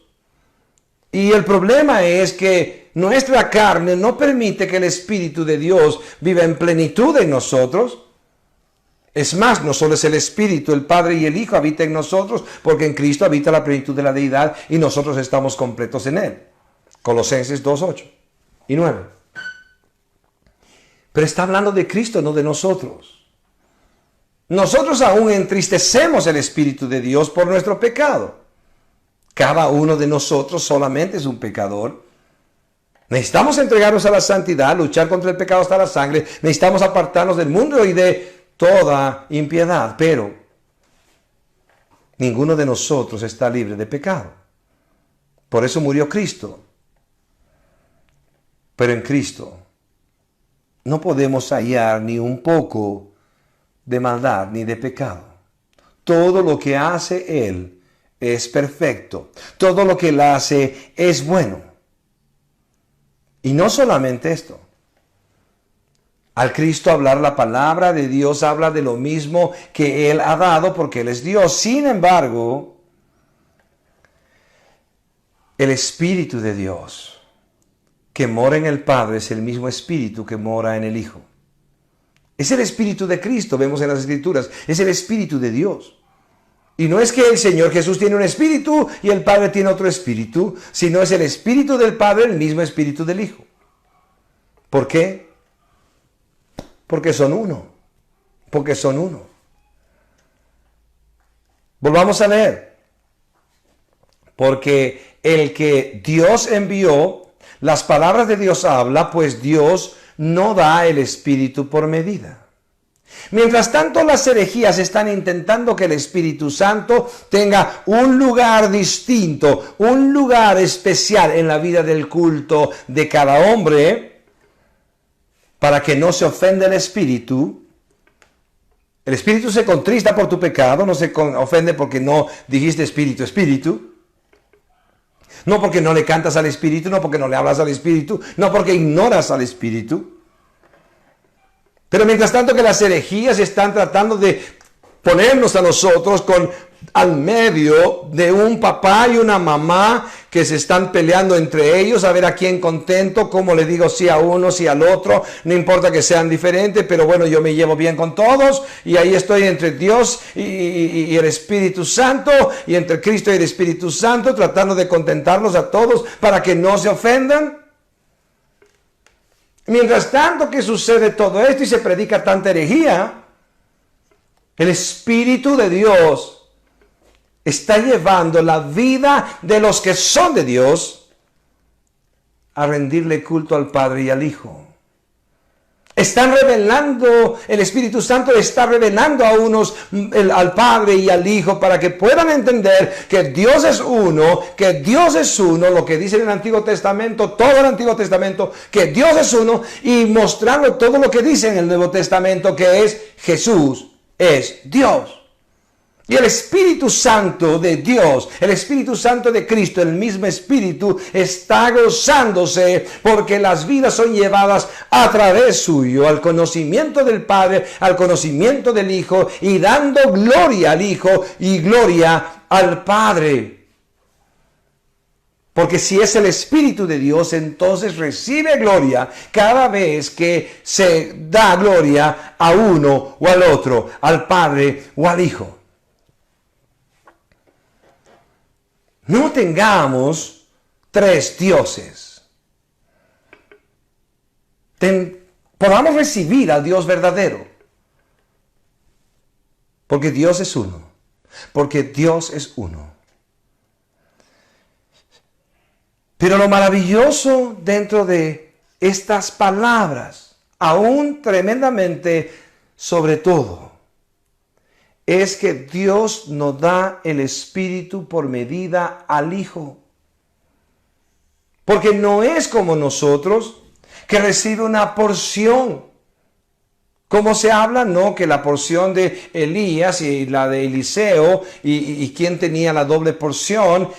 Y el problema es que nuestra carne no permite que el Espíritu de Dios viva en plenitud en nosotros. Es más, no solo es el Espíritu, el Padre y el Hijo habitan en nosotros, porque en Cristo habita la plenitud de la deidad y nosotros estamos completos en Él. Colosenses 2:8 y 9. Pero está hablando de Cristo, no de nosotros. Nosotros aún entristecemos el Espíritu de Dios por nuestro pecado. Cada uno de nosotros solamente es un pecador. Necesitamos entregarnos a la santidad, luchar contra el pecado hasta la sangre. Necesitamos apartarnos del mundo y de toda impiedad. Pero ninguno de nosotros está libre de pecado. Por eso murió Cristo. Pero en Cristo no podemos hallar ni un poco de maldad ni de pecado. Todo lo que hace Él es perfecto. Todo lo que Él hace es bueno. Y no solamente esto. Al Cristo hablar la palabra de Dios habla de lo mismo que Él ha dado porque Él es Dios. Sin embargo, el Espíritu de Dios que mora en el Padre es el mismo Espíritu que mora en el Hijo. Es el Espíritu de Cristo, vemos en las Escrituras. Es el Espíritu de Dios. Y no es que el Señor Jesús tiene un espíritu y el Padre tiene otro espíritu, sino es el Espíritu del Padre, el mismo Espíritu del Hijo. ¿Por qué? Porque son uno. Porque son uno. Volvamos a leer. Porque el que Dios envió, las palabras de Dios habla, pues Dios no da el Espíritu por medida. Mientras tanto, las herejías están intentando que el Espíritu Santo tenga un lugar distinto, un lugar especial en la vida del culto de cada hombre, para que no se ofenda el Espíritu. El Espíritu se contrista por tu pecado, no se ofende porque no dijiste Espíritu. No porque no le cantas al Espíritu, no porque no le hablas al Espíritu, no porque ignoras al Espíritu. Pero mientras tanto que las herejías están tratando de ponernos a nosotros al medio de un papá y una mamá que se están peleando entre ellos, a ver a quién contento, cómo le digo sí a uno, sí al otro, no importa que sean diferentes, pero bueno, yo me llevo bien con todos, y ahí estoy entre Dios y el Espíritu Santo, y entre Cristo y el Espíritu Santo, tratando de contentarlos a todos para que no se ofendan. Mientras tanto que sucede todo esto y se predica tanta herejía, el Espíritu de Dios está llevando la vida de los que son de Dios a rendirle culto al Padre y al Hijo. Están revelando, el Espíritu Santo está revelando a unos al Padre y al Hijo para que puedan entender que Dios es uno, lo que dice en el Antiguo Testamento, todo el Antiguo Testamento, que Dios es uno, y mostrando todo lo que dice en el Nuevo Testamento, que es Jesús es Dios. Y el Espíritu Santo de Dios, el Espíritu Santo de Cristo, el mismo Espíritu, está gozándose porque las vidas son llevadas a través suyo al conocimiento del Padre, al conocimiento del Hijo, y dando gloria al Hijo y gloria al Padre. Porque si es el Espíritu de Dios, entonces recibe gloria cada vez que se da gloria a uno o al otro, al Padre o al Hijo. No tengamos tres dioses. Podamos recibir al Dios verdadero. Porque Dios es uno. Porque Dios es uno. Pero lo maravilloso dentro de estas palabras, aún tremendamente sobre todo, es que Dios nos da el Espíritu por medida al Hijo. Porque no es como nosotros, que recibe una porción. Como se habla, no, que la porción de Elías y la de Eliseo, y quien tenía la doble porción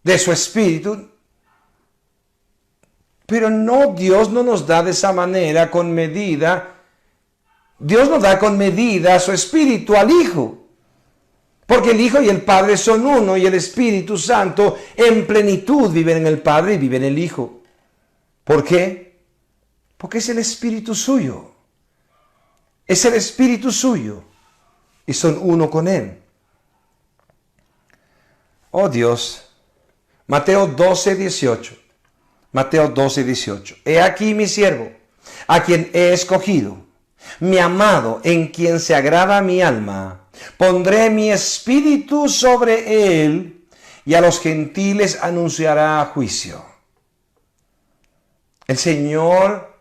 de su Espíritu. Pero no, Dios no nos da de esa manera, con medida. Dios nos da con medida su Espíritu al Hijo. Porque el Hijo y el Padre son uno, y el Espíritu Santo en plenitud viven en el Padre y vive en el Hijo. ¿Por qué? Porque es el Espíritu suyo. Es el Espíritu suyo. Y son uno con Él. Oh Dios. Mateo 12:18. Mateo 12:18. He aquí mi siervo, a quien he escogido, mi amado, en quien se agrada mi alma. Pondré mi espíritu sobre él, y a los gentiles anunciará juicio. El Señor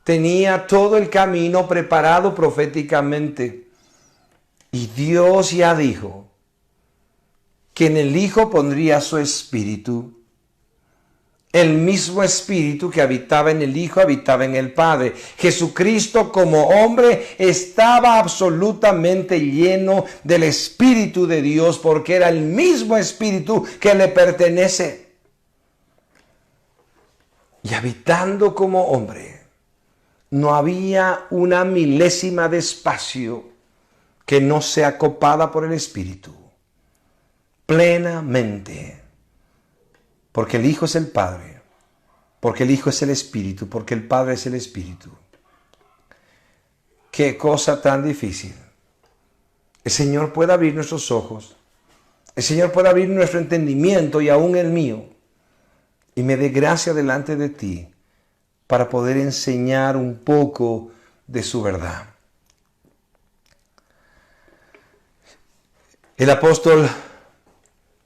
tenía todo el camino preparado proféticamente. Y Dios ya dijo que en el Hijo pondría su espíritu. El mismo Espíritu que habitaba en el Hijo habitaba en el Padre. Jesucristo como hombre estaba absolutamente lleno del Espíritu de Dios, porque era el mismo Espíritu que le pertenece. Y habitando como hombre, no había una milésima de espacio que no sea copada por el Espíritu. Plenamente. Porque el Hijo es el Padre, porque el Hijo es el Espíritu, porque el Padre es el Espíritu. Qué cosa tan difícil. El Señor puede abrir nuestros ojos, el Señor puede abrir nuestro entendimiento y aún el mío, y me dé gracia delante de ti para poder enseñar un poco de su verdad. El apóstol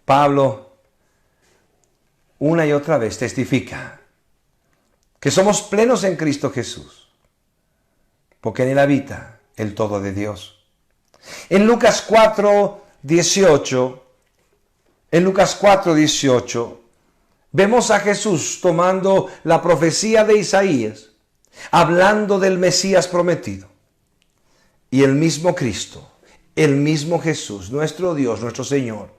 Pablo una y otra vez testifica que somos plenos en Cristo Jesús, porque en Él habita el todo de Dios. En Lucas 4:18, vemos a Jesús tomando la profecía de Isaías, hablando del Mesías prometido. Y el mismo Cristo, el mismo Jesús, nuestro Dios, nuestro Señor,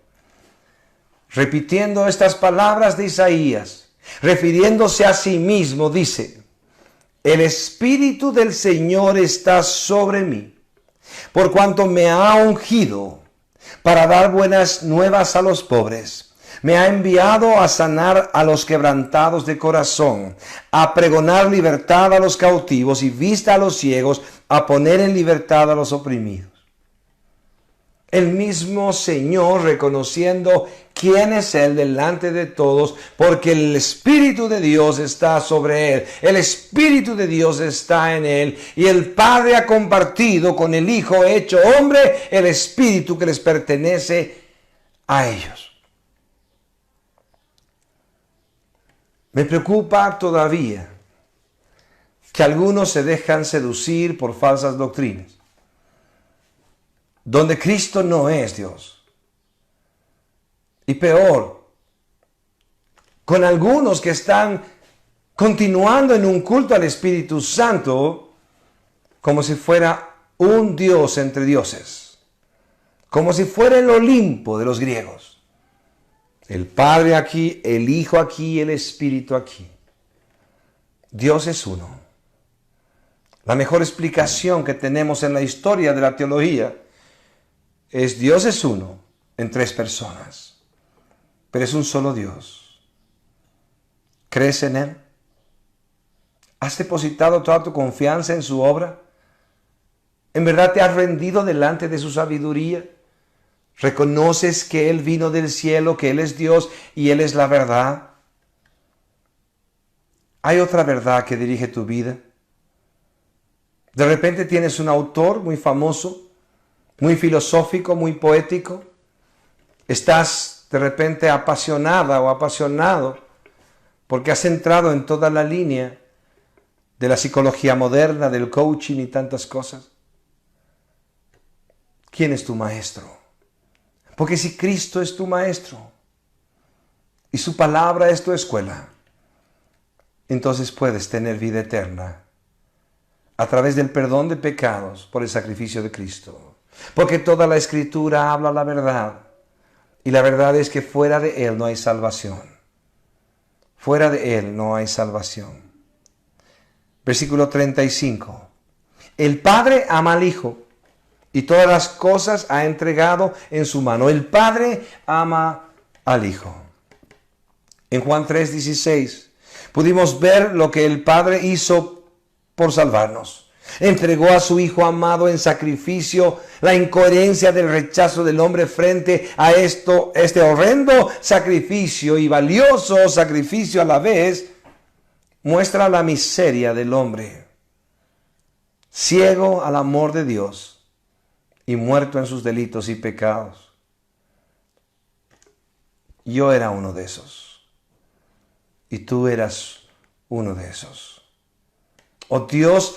repitiendo estas palabras de Isaías, refiriéndose a sí mismo, dice: el Espíritu del Señor está sobre mí, por cuanto me ha ungido para dar buenas nuevas a los pobres. Me ha enviado a sanar a los quebrantados de corazón, a pregonar libertad a los cautivos y vista a los ciegos, a poner en libertad a los oprimidos. El mismo Señor reconociendo quién es Él delante de todos, porque el Espíritu de Dios está sobre Él, el Espíritu de Dios está en Él, y el Padre ha compartido con el Hijo hecho hombre el Espíritu que les pertenece a ellos. Me preocupa todavía que algunos se dejan seducir por falsas doctrinas, donde Cristo no es Dios. Y peor, con algunos que están continuando en un culto al Espíritu Santo como si fuera un Dios entre dioses, como si fuera el Olimpo de los griegos. El Padre aquí, el Hijo aquí, el Espíritu aquí. Dios es uno. La mejor explicación que tenemos en la historia de la teología es: Dios es uno en tres personas, pero es un solo Dios. ¿Crees en Él? ¿Has depositado toda tu confianza en su obra? ¿En verdad te has rendido delante de su sabiduría? ¿Reconoces que Él vino del cielo, que Él es Dios y Él es la verdad? ¿Hay otra verdad que dirige tu vida? De repente tienes un autor muy famoso, muy filosófico, muy poético. Estás de repente apasionada o apasionado porque has entrado en toda la línea de la psicología moderna, del coaching y tantas cosas. ¿Quién es tu maestro? Porque si Cristo es tu maestro y su palabra es tu escuela, entonces puedes tener vida eterna a través del perdón de pecados por el sacrificio de Cristo. Porque toda la Escritura habla la verdad. Y la verdad es que fuera de Él no hay salvación. Fuera de Él no hay salvación. Versículo 35. El Padre ama al Hijo y todas las cosas ha entregado en su mano. El Padre ama al Hijo. En Juan 3:16 pudimos ver lo que el Padre hizo por salvarnos. Entregó a su Hijo amado en sacrificio. La incoherencia del rechazo del hombre frente a este horrendo sacrificio y valioso sacrificio a la vez, muestra la miseria del hombre, ciego al amor de Dios y muerto en sus delitos y pecados. Yo era uno de esos, y tú eras uno de esos. Oh, Dios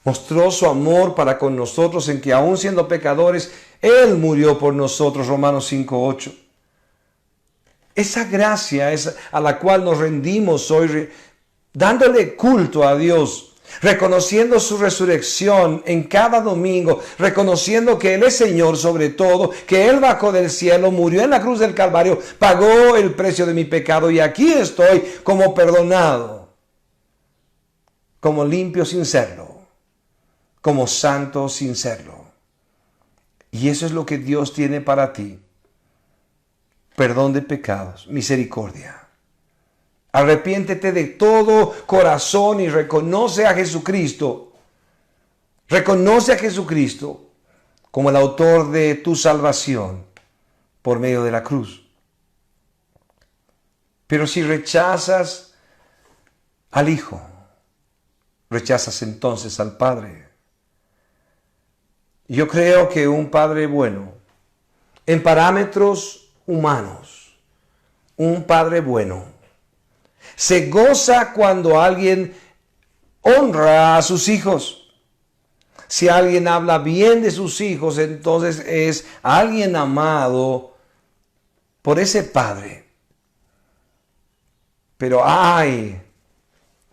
mostró su amor para con nosotros en que aun siendo pecadores, Él murió por nosotros, Romanos 5:8. Esa gracia es a la cual nos rendimos hoy, dándole culto a Dios, reconociendo su resurrección en cada domingo, reconociendo que Él es Señor sobre todo, que Él bajó del cielo, murió en la cruz del Calvario, pagó el precio de mi pecado y aquí estoy como perdonado, como limpio sin serlo, como santo sin serlo. Y eso es lo que Dios tiene para ti: perdón de pecados, misericordia. Arrepiéntete de todo corazón y reconoce a Jesucristo. Reconoce a Jesucristo como el autor de tu salvación por medio de la cruz. Pero si rechazas al Hijo, rechazas entonces al Padre. Yo creo que un Padre bueno, en parámetros humanos, un Padre bueno, se goza cuando alguien honra a sus hijos. Si alguien habla bien de sus hijos, entonces es alguien amado por ese padre. Pero ay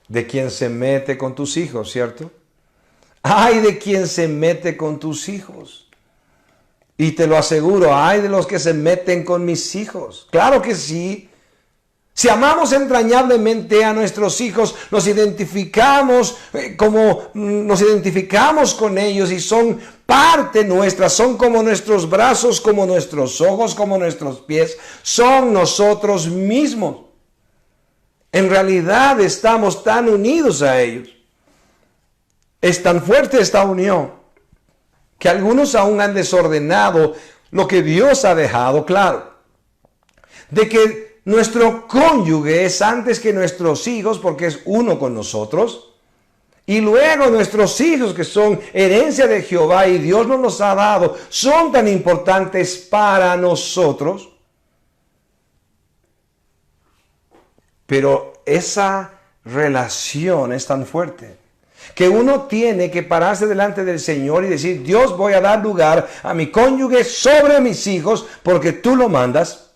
de quien se mete con tus hijos, ¿cierto? Ay de quien se mete con tus hijos. Y te lo aseguro, ay de los que se meten con mis hijos. Claro que sí. Si amamos entrañablemente a nuestros hijos, nos identificamos nos identificamos con ellos y son parte nuestra, son como nuestros brazos, como nuestros ojos, como nuestros pies, son nosotros mismos. En realidad estamos tan unidos a ellos. Es tan fuerte esta unión que algunos aún han desordenado lo que Dios ha dejado claro. De que nuestro cónyuge es antes que nuestros hijos porque es uno con nosotros. Y luego nuestros hijos que son herencia de Jehová y Dios nos los ha dado, son tan importantes para nosotros. Pero esa relación es tan fuerte que uno tiene que pararse delante del Señor y decir, Dios, voy a dar lugar a mi cónyuge sobre mis hijos porque tú lo mandas.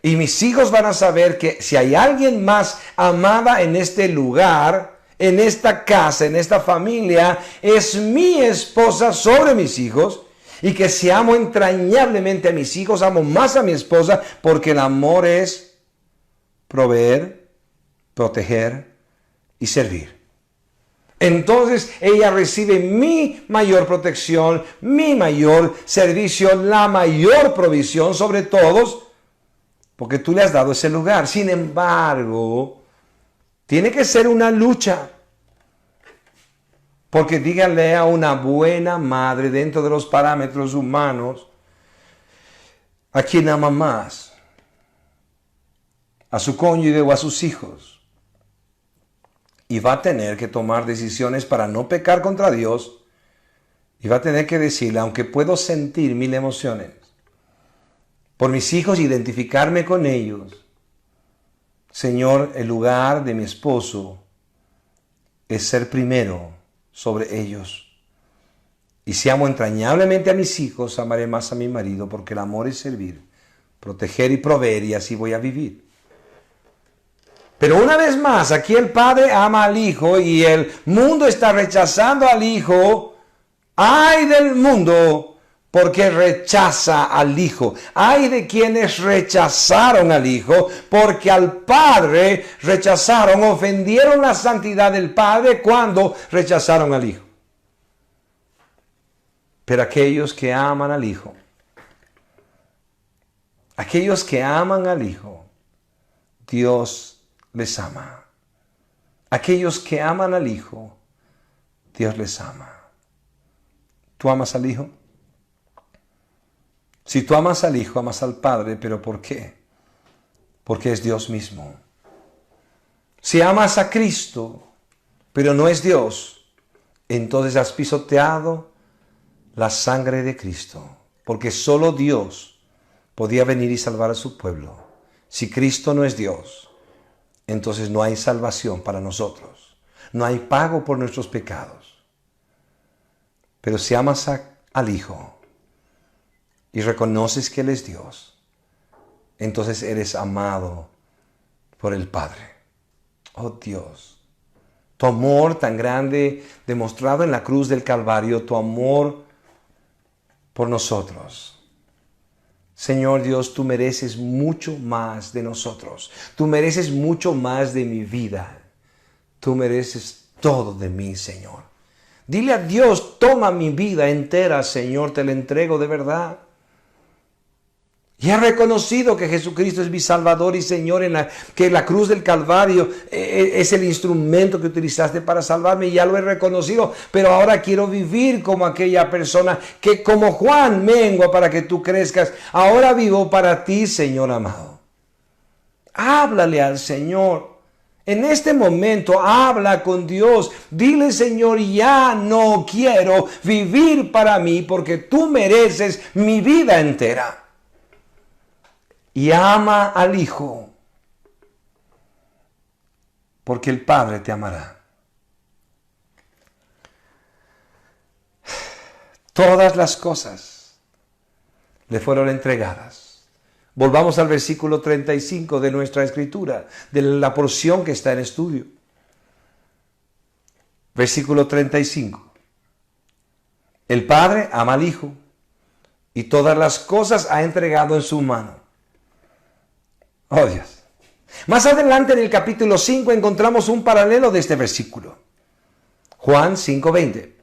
Y mis hijos van a saber que si hay alguien más amada en este lugar, en esta casa, en esta familia, es mi esposa sobre mis hijos. Y que si amo entrañablemente a mis hijos, amo más a mi esposa, porque el amor es proveer, proteger y servir. Entonces ella recibe mi mayor protección, mi mayor servicio, la mayor provisión sobre todos, porque tú le has dado ese lugar. Sin embargo, tiene que ser una lucha. Porque díganle a una buena madre dentro de los parámetros humanos, a quien ama más, a su cónyuge o a sus hijos. Y va a tener que tomar decisiones para no pecar contra Dios. Y va a tener que decirle, aunque puedo sentir mil emociones, por mis hijos, identificarme con ellos. Señor, el lugar de mi esposo es ser primero sobre ellos. Y si amo entrañablemente a mis hijos, amaré más a mi marido, porque el amor es servir, proteger y proveer, y así voy a vivir. Pero una vez más, aquí el padre ama al hijo y el mundo está rechazando al hijo. ¡Ay del mundo! Porque rechaza al Hijo. Ay de quienes rechazaron al Hijo, porque al Padre rechazaron, ofendieron la santidad del Padre cuando rechazaron al Hijo. Pero aquellos que aman al Hijo, aquellos que aman al Hijo, Dios les ama. Aquellos que aman al Hijo, Dios les ama. ¿Tú amas al Hijo? Si tú amas al Hijo, amas al Padre, ¿pero por qué? Porque es Dios mismo. Si amas a Cristo, pero no es Dios, entonces has pisoteado la sangre de Cristo, porque solo Dios podía venir y salvar a su pueblo. Si Cristo no es Dios, entonces no hay salvación para nosotros. No hay pago por nuestros pecados. Pero si amas al Hijo, y reconoces que Él es Dios, entonces eres amado por el Padre. Oh Dios, tu amor tan grande demostrado en la cruz del Calvario, tu amor por nosotros. Señor Dios, tú mereces mucho más de nosotros. Tú mereces mucho más de mi vida. Tú mereces todo de mí, Señor. Dile a Dios, toma mi vida entera, Señor, te la entrego de verdad. Y he reconocido que Jesucristo es mi Salvador y Señor, que la cruz del Calvario es el instrumento que utilizaste para salvarme. Ya lo he reconocido, pero ahora quiero vivir como aquella persona que como Juan mengua para que tú crezcas. Ahora vivo para ti, Señor amado. Háblale al Señor. En este momento habla con Dios. Dile, Señor, ya no quiero vivir para mí porque tú mereces mi vida entera. Y ama al Hijo, porque el Padre te amará. todas las cosas le fueron entregadas. Volvamos al versículo 35 de nuestra escritura, de la porción que está en estudio. Versículo 35. El Padre ama al Hijo y todas las cosas ha entregado en su mano. Oh Dios. Más adelante en el capítulo 5 encontramos un paralelo de este versículo. Juan 5:20.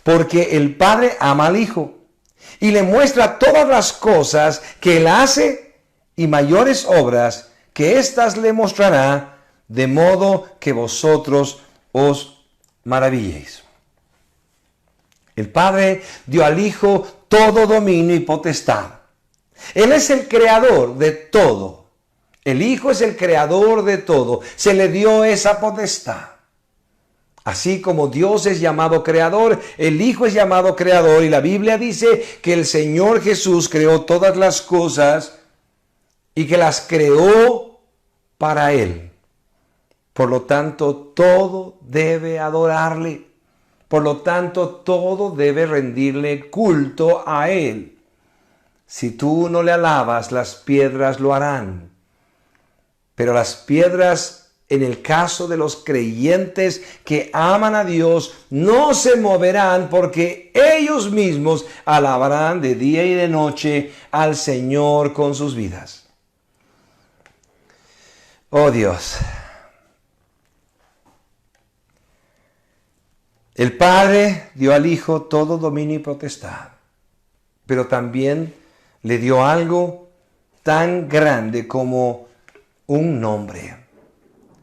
Porque el Padre ama al Hijo y le muestra todas las cosas que Él hace y mayores obras que éstas le mostrará, de modo que vosotros os maravilléis. El Padre dio al Hijo todo dominio y potestad. Él es el creador de todo. El Hijo es el creador de todo. Se le dio esa potestad. Así como Dios es llamado creador, el Hijo es llamado creador. Y la Biblia dice que el Señor Jesús creó todas las cosas y que las creó para Él. Por lo tanto, todo debe adorarle. Por lo tanto, todo debe rendirle culto a Él. Si tú no le alabas, las piedras lo harán. Pero las piedras, en el caso de los creyentes que aman a Dios, no se moverán porque ellos mismos alabarán de día y de noche al Señor con sus vidas. Oh Dios. El Padre dio al Hijo todo dominio y potestad, pero también le dio algo tan grande como un nombre.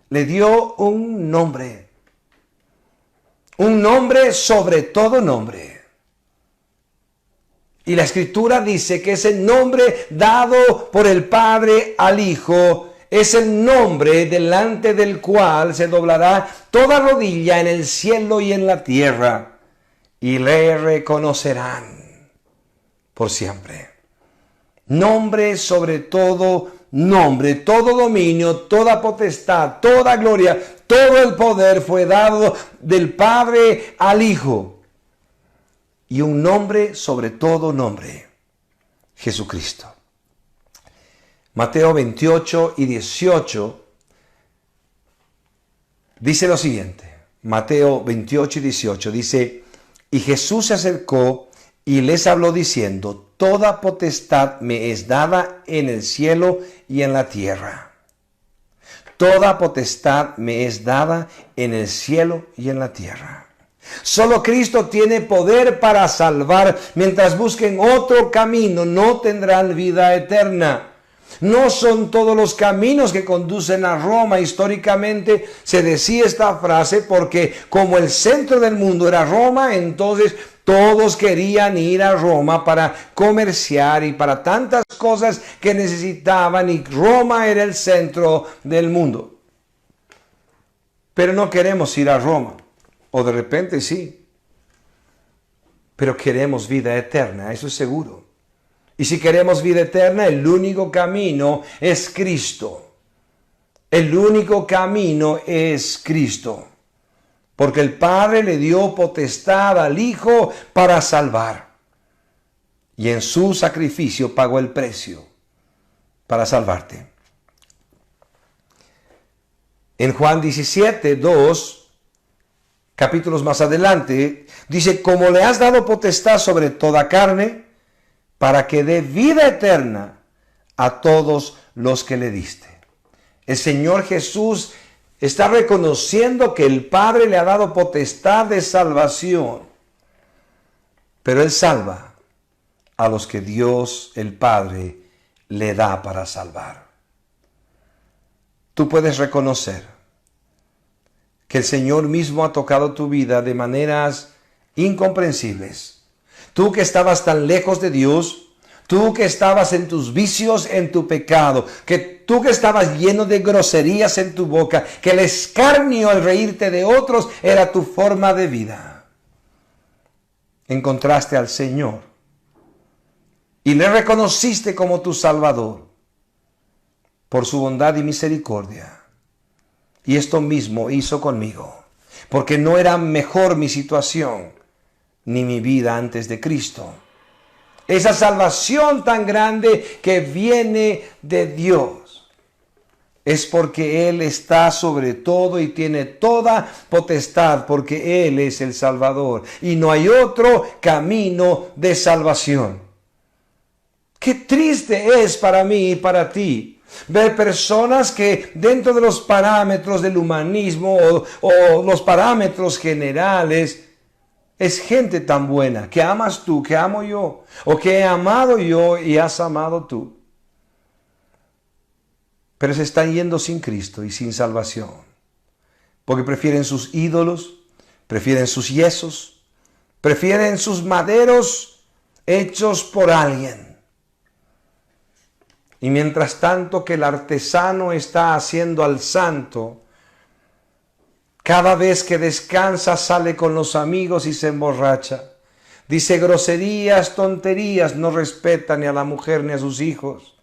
Le dio un nombre sobre todo nombre. Y la Escritura dice que ese nombre dado por el Padre al Hijo es el nombre delante del cual se doblará toda rodilla en el cielo y en la tierra, y le reconocerán por siempre. Nombre sobre todo nombre, todo dominio, toda potestad, toda gloria, todo el poder fue dado del Padre al Hijo. Y un nombre sobre todo nombre, Jesucristo. Mateo 28 y 18 dice lo siguiente. Mateo 28 y 18 dice: y Jesús se acercó y les habló diciendo: toda potestad me es dada en el cielo y en la tierra. Toda potestad me es dada en el cielo y en la tierra. Solo Cristo tiene poder para salvar. Mientras busquen otro camino, no tendrán vida eterna. No son todos los caminos que conducen a Roma. Históricamente se decía esta frase porque como el centro del mundo era Roma, entonces todos querían ir a Roma para comerciar y para tantas cosas que necesitaban, y Roma era el centro del mundo. Pero no queremos ir a Roma, o de repente sí, pero queremos vida eterna, eso es seguro. Y si queremos vida eterna, el único camino es Cristo. El único camino es Cristo. Porque el Padre le dio potestad al Hijo para salvar. Y en su sacrificio pagó el precio para salvarte. En Juan 17:2, capítulos más adelante, dice: como le has dado potestad sobre toda carne, para que dé vida eterna a todos los que le diste. El Señor Jesús está reconociendo que el Padre le ha dado potestad de salvación, pero Él salva a los que Dios, el Padre, le da para salvar. Tú puedes reconocer que el Señor mismo ha tocado tu vida de maneras incomprensibles. Tú que estabas tan lejos de Dios, tú que estabas en tus vicios, en tu pecado, que tú que estabas lleno de groserías en tu boca, que el escarnio al reírte de otros era tu forma de vida. Encontraste al Señor y le reconociste como tu Salvador por su bondad y misericordia. Y esto mismo hizo conmigo, porque no era mejor mi situación. ni mi vida antes de Cristo. Esa salvación tan grande que viene de Dios es porque Él está sobre todo y tiene toda potestad, porque Él es el Salvador y no hay otro camino de salvación. Qué triste es para mí y para ti ver personas que dentro de los parámetros del humanismo o los parámetros generales es gente tan buena que amas tú, que amo yo, o que he amado yo y has amado tú. Pero se están yendo sin Cristo y sin salvación, porque prefieren sus ídolos, prefieren sus yesos, prefieren sus maderos hechos por alguien. Y mientras tanto que el artesano está haciendo al santo, cada vez que descansa sale con los amigos y se emborracha. Dice groserías, tonterías, no respeta ni a la mujer ni a sus hijos.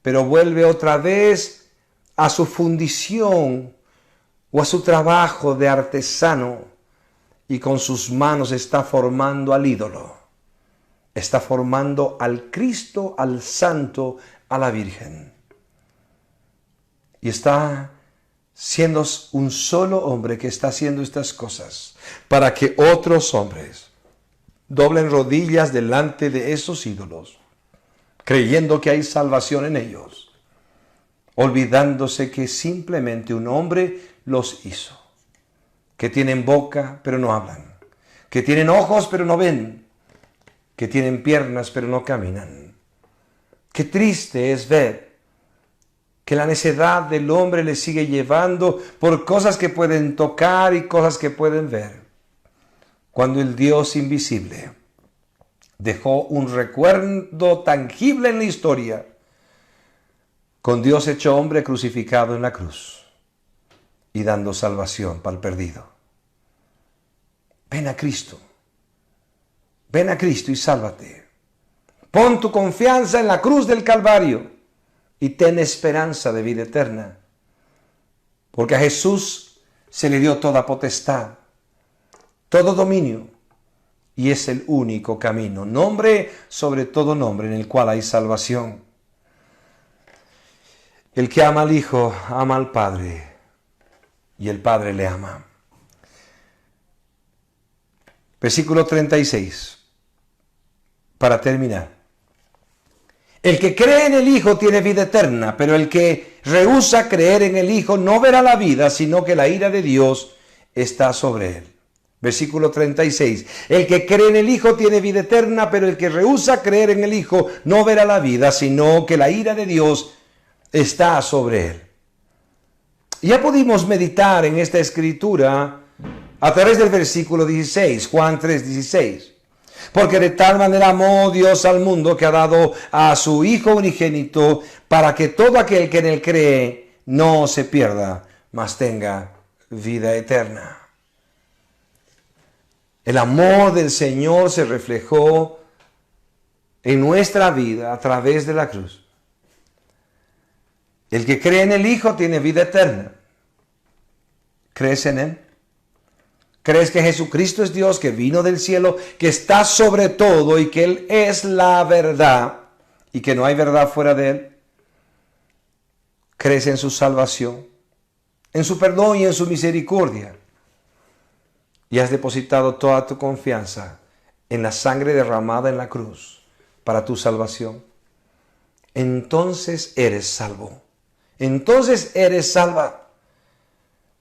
Pero vuelve otra vez a su fundición o a su trabajo de artesano y con sus manos está formando al ídolo. Está formando al Cristo, al Santo, a la Virgen. Y está siendo un solo hombre que está haciendo estas cosas para que otros hombres doblen rodillas delante de esos ídolos, creyendo que hay salvación en ellos, olvidándose que simplemente un hombre los hizo, que tienen boca pero no hablan, que tienen ojos pero no ven, que tienen piernas pero no caminan. Qué triste es ver que la necedad del hombre le sigue llevando por cosas que pueden tocar y cosas que pueden ver, cuando el Dios invisible dejó un recuerdo tangible en la historia, con Dios hecho hombre crucificado en la cruz y dando salvación para el perdido. Ven a Cristo y sálvate. Pon tu confianza en la cruz del Calvario y ten esperanza de vida eterna, porque a Jesús se le dio toda potestad, todo dominio, y es el único camino, nombre sobre todo nombre, en el cual hay salvación. El que ama al Hijo, ama al Padre, y el Padre le ama. Versículo 36, para terminar. El que cree en el Hijo tiene vida eterna, pero el que rehúsa creer en el Hijo no verá la vida, sino que la ira de Dios está sobre él. Versículo 36. El que cree en el Hijo tiene vida eterna, pero el que rehúsa creer en el Hijo no verá la vida, sino que la ira de Dios está sobre él. Ya pudimos meditar en esta escritura a través del versículo 16, Juan 3:16. Porque de tal manera amó Dios al mundo que ha dado a su Hijo unigénito para que todo aquel que en él cree no se pierda, mas tenga vida eterna. El amor del Señor se reflejó en nuestra vida a través de la cruz. El que cree en el Hijo tiene vida eterna. ¿Crees en Él? ¿Crees que Jesucristo es Dios, que vino del cielo, que está sobre todo y que Él es la verdad y que no hay verdad fuera de Él? ¿Crees en su salvación, en su perdón y en su misericordia? Y has depositado toda tu confianza en la sangre derramada en la cruz para tu salvación. Entonces eres salvo. Entonces eres salva.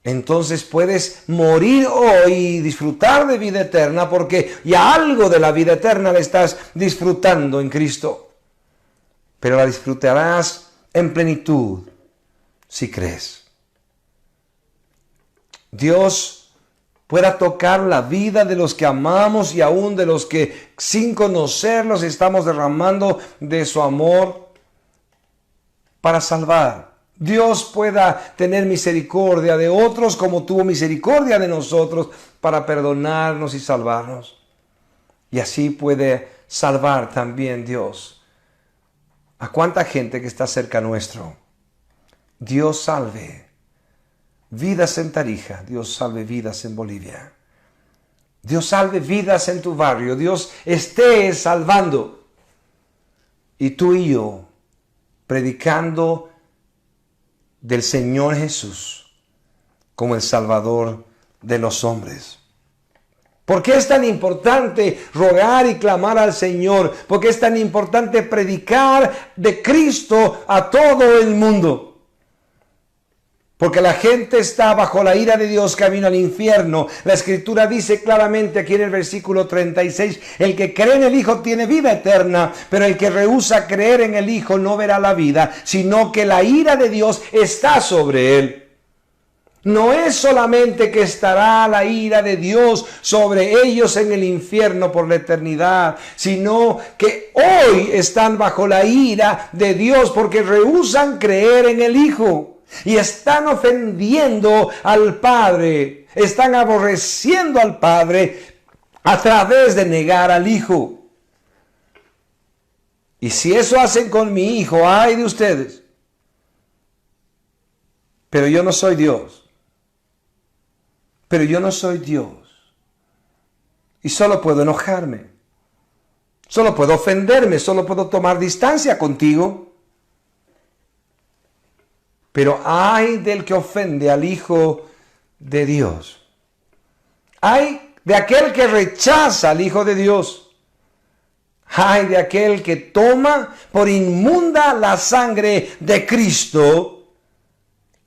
Entonces puedes morir hoy y disfrutar de vida eterna, porque ya algo de la vida eterna la estás disfrutando en Cristo. Pero la disfrutarás en plenitud si crees. Dios pueda tocar la vida de los que amamos y aún de los que sin conocerlos estamos derramando de su amor para salvar. Dios pueda tener misericordia de otros como tuvo misericordia de nosotros para perdonarnos y salvarnos. Y así puede salvar también Dios a cuánta gente que está cerca nuestro. Dios salve vidas en Tarija, Dios salve vidas en Bolivia. Dios salve vidas en tu barrio. Dios esté salvando. Y tú y yo predicando del Señor Jesús como el Salvador de los hombres. ¿Por qué es tan importante rogar y clamar al Señor? ¿Por qué es tan importante predicar de Cristo a todo el mundo? Porque la gente está bajo la ira de Dios camino al infierno. La Escritura dice claramente aquí en el versículo 36, el que cree en el Hijo tiene vida eterna, pero el que rehúsa creer en el Hijo no verá la vida, sino que la ira de Dios está sobre él. No es solamente que estará la ira de Dios sobre ellos en el infierno por la eternidad, sino que hoy están bajo la ira de Dios porque rehúsan creer en el Hijo. Y están ofendiendo al Padre, están aborreciendo al Padre a través de negar al Hijo. Y si eso hacen con mi hijo, ay de ustedes. Pero yo no soy Dios. Pero yo no soy Dios. Y solo puedo enojarme. Solo puedo ofenderme, solo puedo tomar distancia contigo. Pero ay del que ofende al Hijo de Dios. Ay de aquel que rechaza al Hijo de Dios. Ay de aquel que toma por inmunda la sangre de Cristo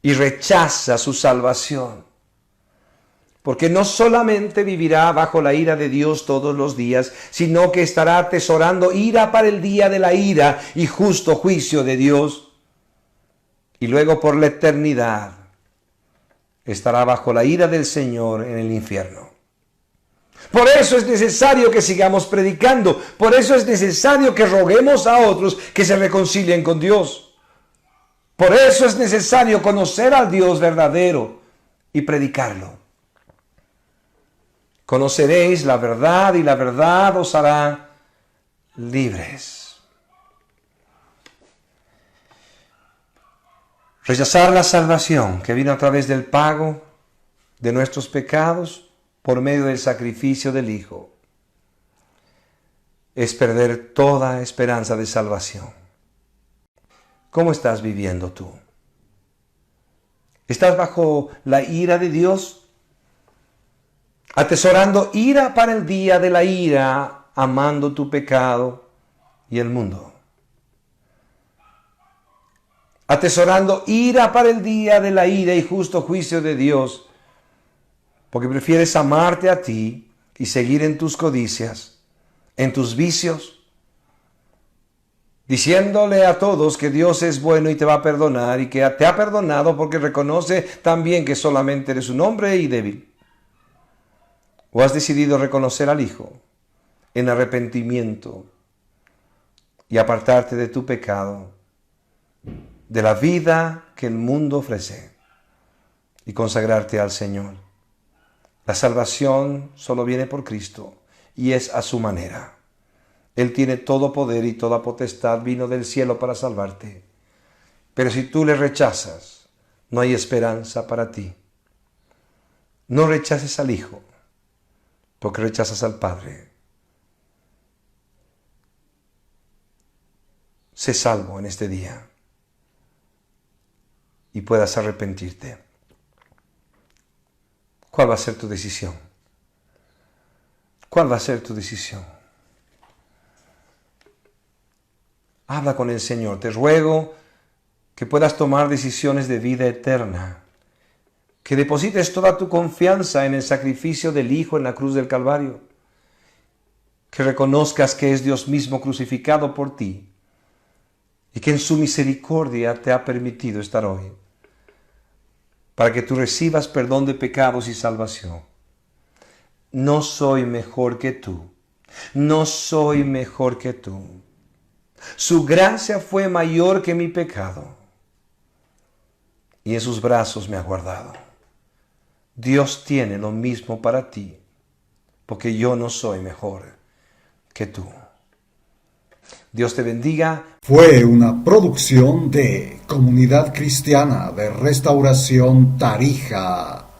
y rechaza su salvación. Porque no solamente vivirá bajo la ira de Dios todos los días, sino que estará atesorando ira para el día de la ira y justo juicio de Dios. Y luego por la eternidad estará bajo la ira del Señor en el infierno. Por eso es necesario que sigamos predicando. Por eso es necesario que roguemos a otros que se reconcilien con Dios. Por eso es necesario conocer al Dios verdadero y predicarlo. Conoceréis la verdad y la verdad os hará libres. Rechazar la salvación que vino a través del pago de nuestros pecados por medio del sacrificio del Hijo es perder toda esperanza de salvación. ¿Cómo estás viviendo tú? ¿Estás bajo la ira de Dios? Atesorando ira para el día de la ira, amando tu pecado y el mundo. Atesorando ira para el día de la ira y justo juicio de Dios, porque prefieres amarte a ti y seguir en tus codicias, en tus vicios, diciéndole a todos que Dios es bueno y te va a perdonar y que te ha perdonado porque reconoce también que solamente eres un hombre y débil. ¿O has decidido reconocer al Hijo en arrepentimiento y apartarte de tu pecado, de la vida que el mundo ofrece y consagrarte al Señor? La salvación solo viene por Cristo y es a su manera. Él tiene todo poder y toda potestad, vino del cielo para salvarte. Pero si tú le rechazas, no hay esperanza para ti. No rechaces al Hijo, porque rechazas al Padre. Sé salvo en este día y puedas arrepentirte. ¿Cuál va a ser tu decisión? ¿Cuál va a ser tu decisión? Habla con el Señor. Te ruego que puedas tomar decisiones de vida eterna. Que deposites toda tu confianza en el sacrificio del Hijo en la cruz del Calvario. Que reconozcas que es Dios mismo crucificado por ti y que en su misericordia te ha permitido estar hoy, para que tú recibas perdón de pecados y salvación. No soy mejor que tú. No soy mejor que tú. Su gracia fue mayor que mi pecado, y en sus brazos me ha guardado. Dios tiene lo mismo para ti, porque yo no soy mejor que tú. Dios te bendiga. Fue una producción de Comunidad Cristiana de Restauración Tarija.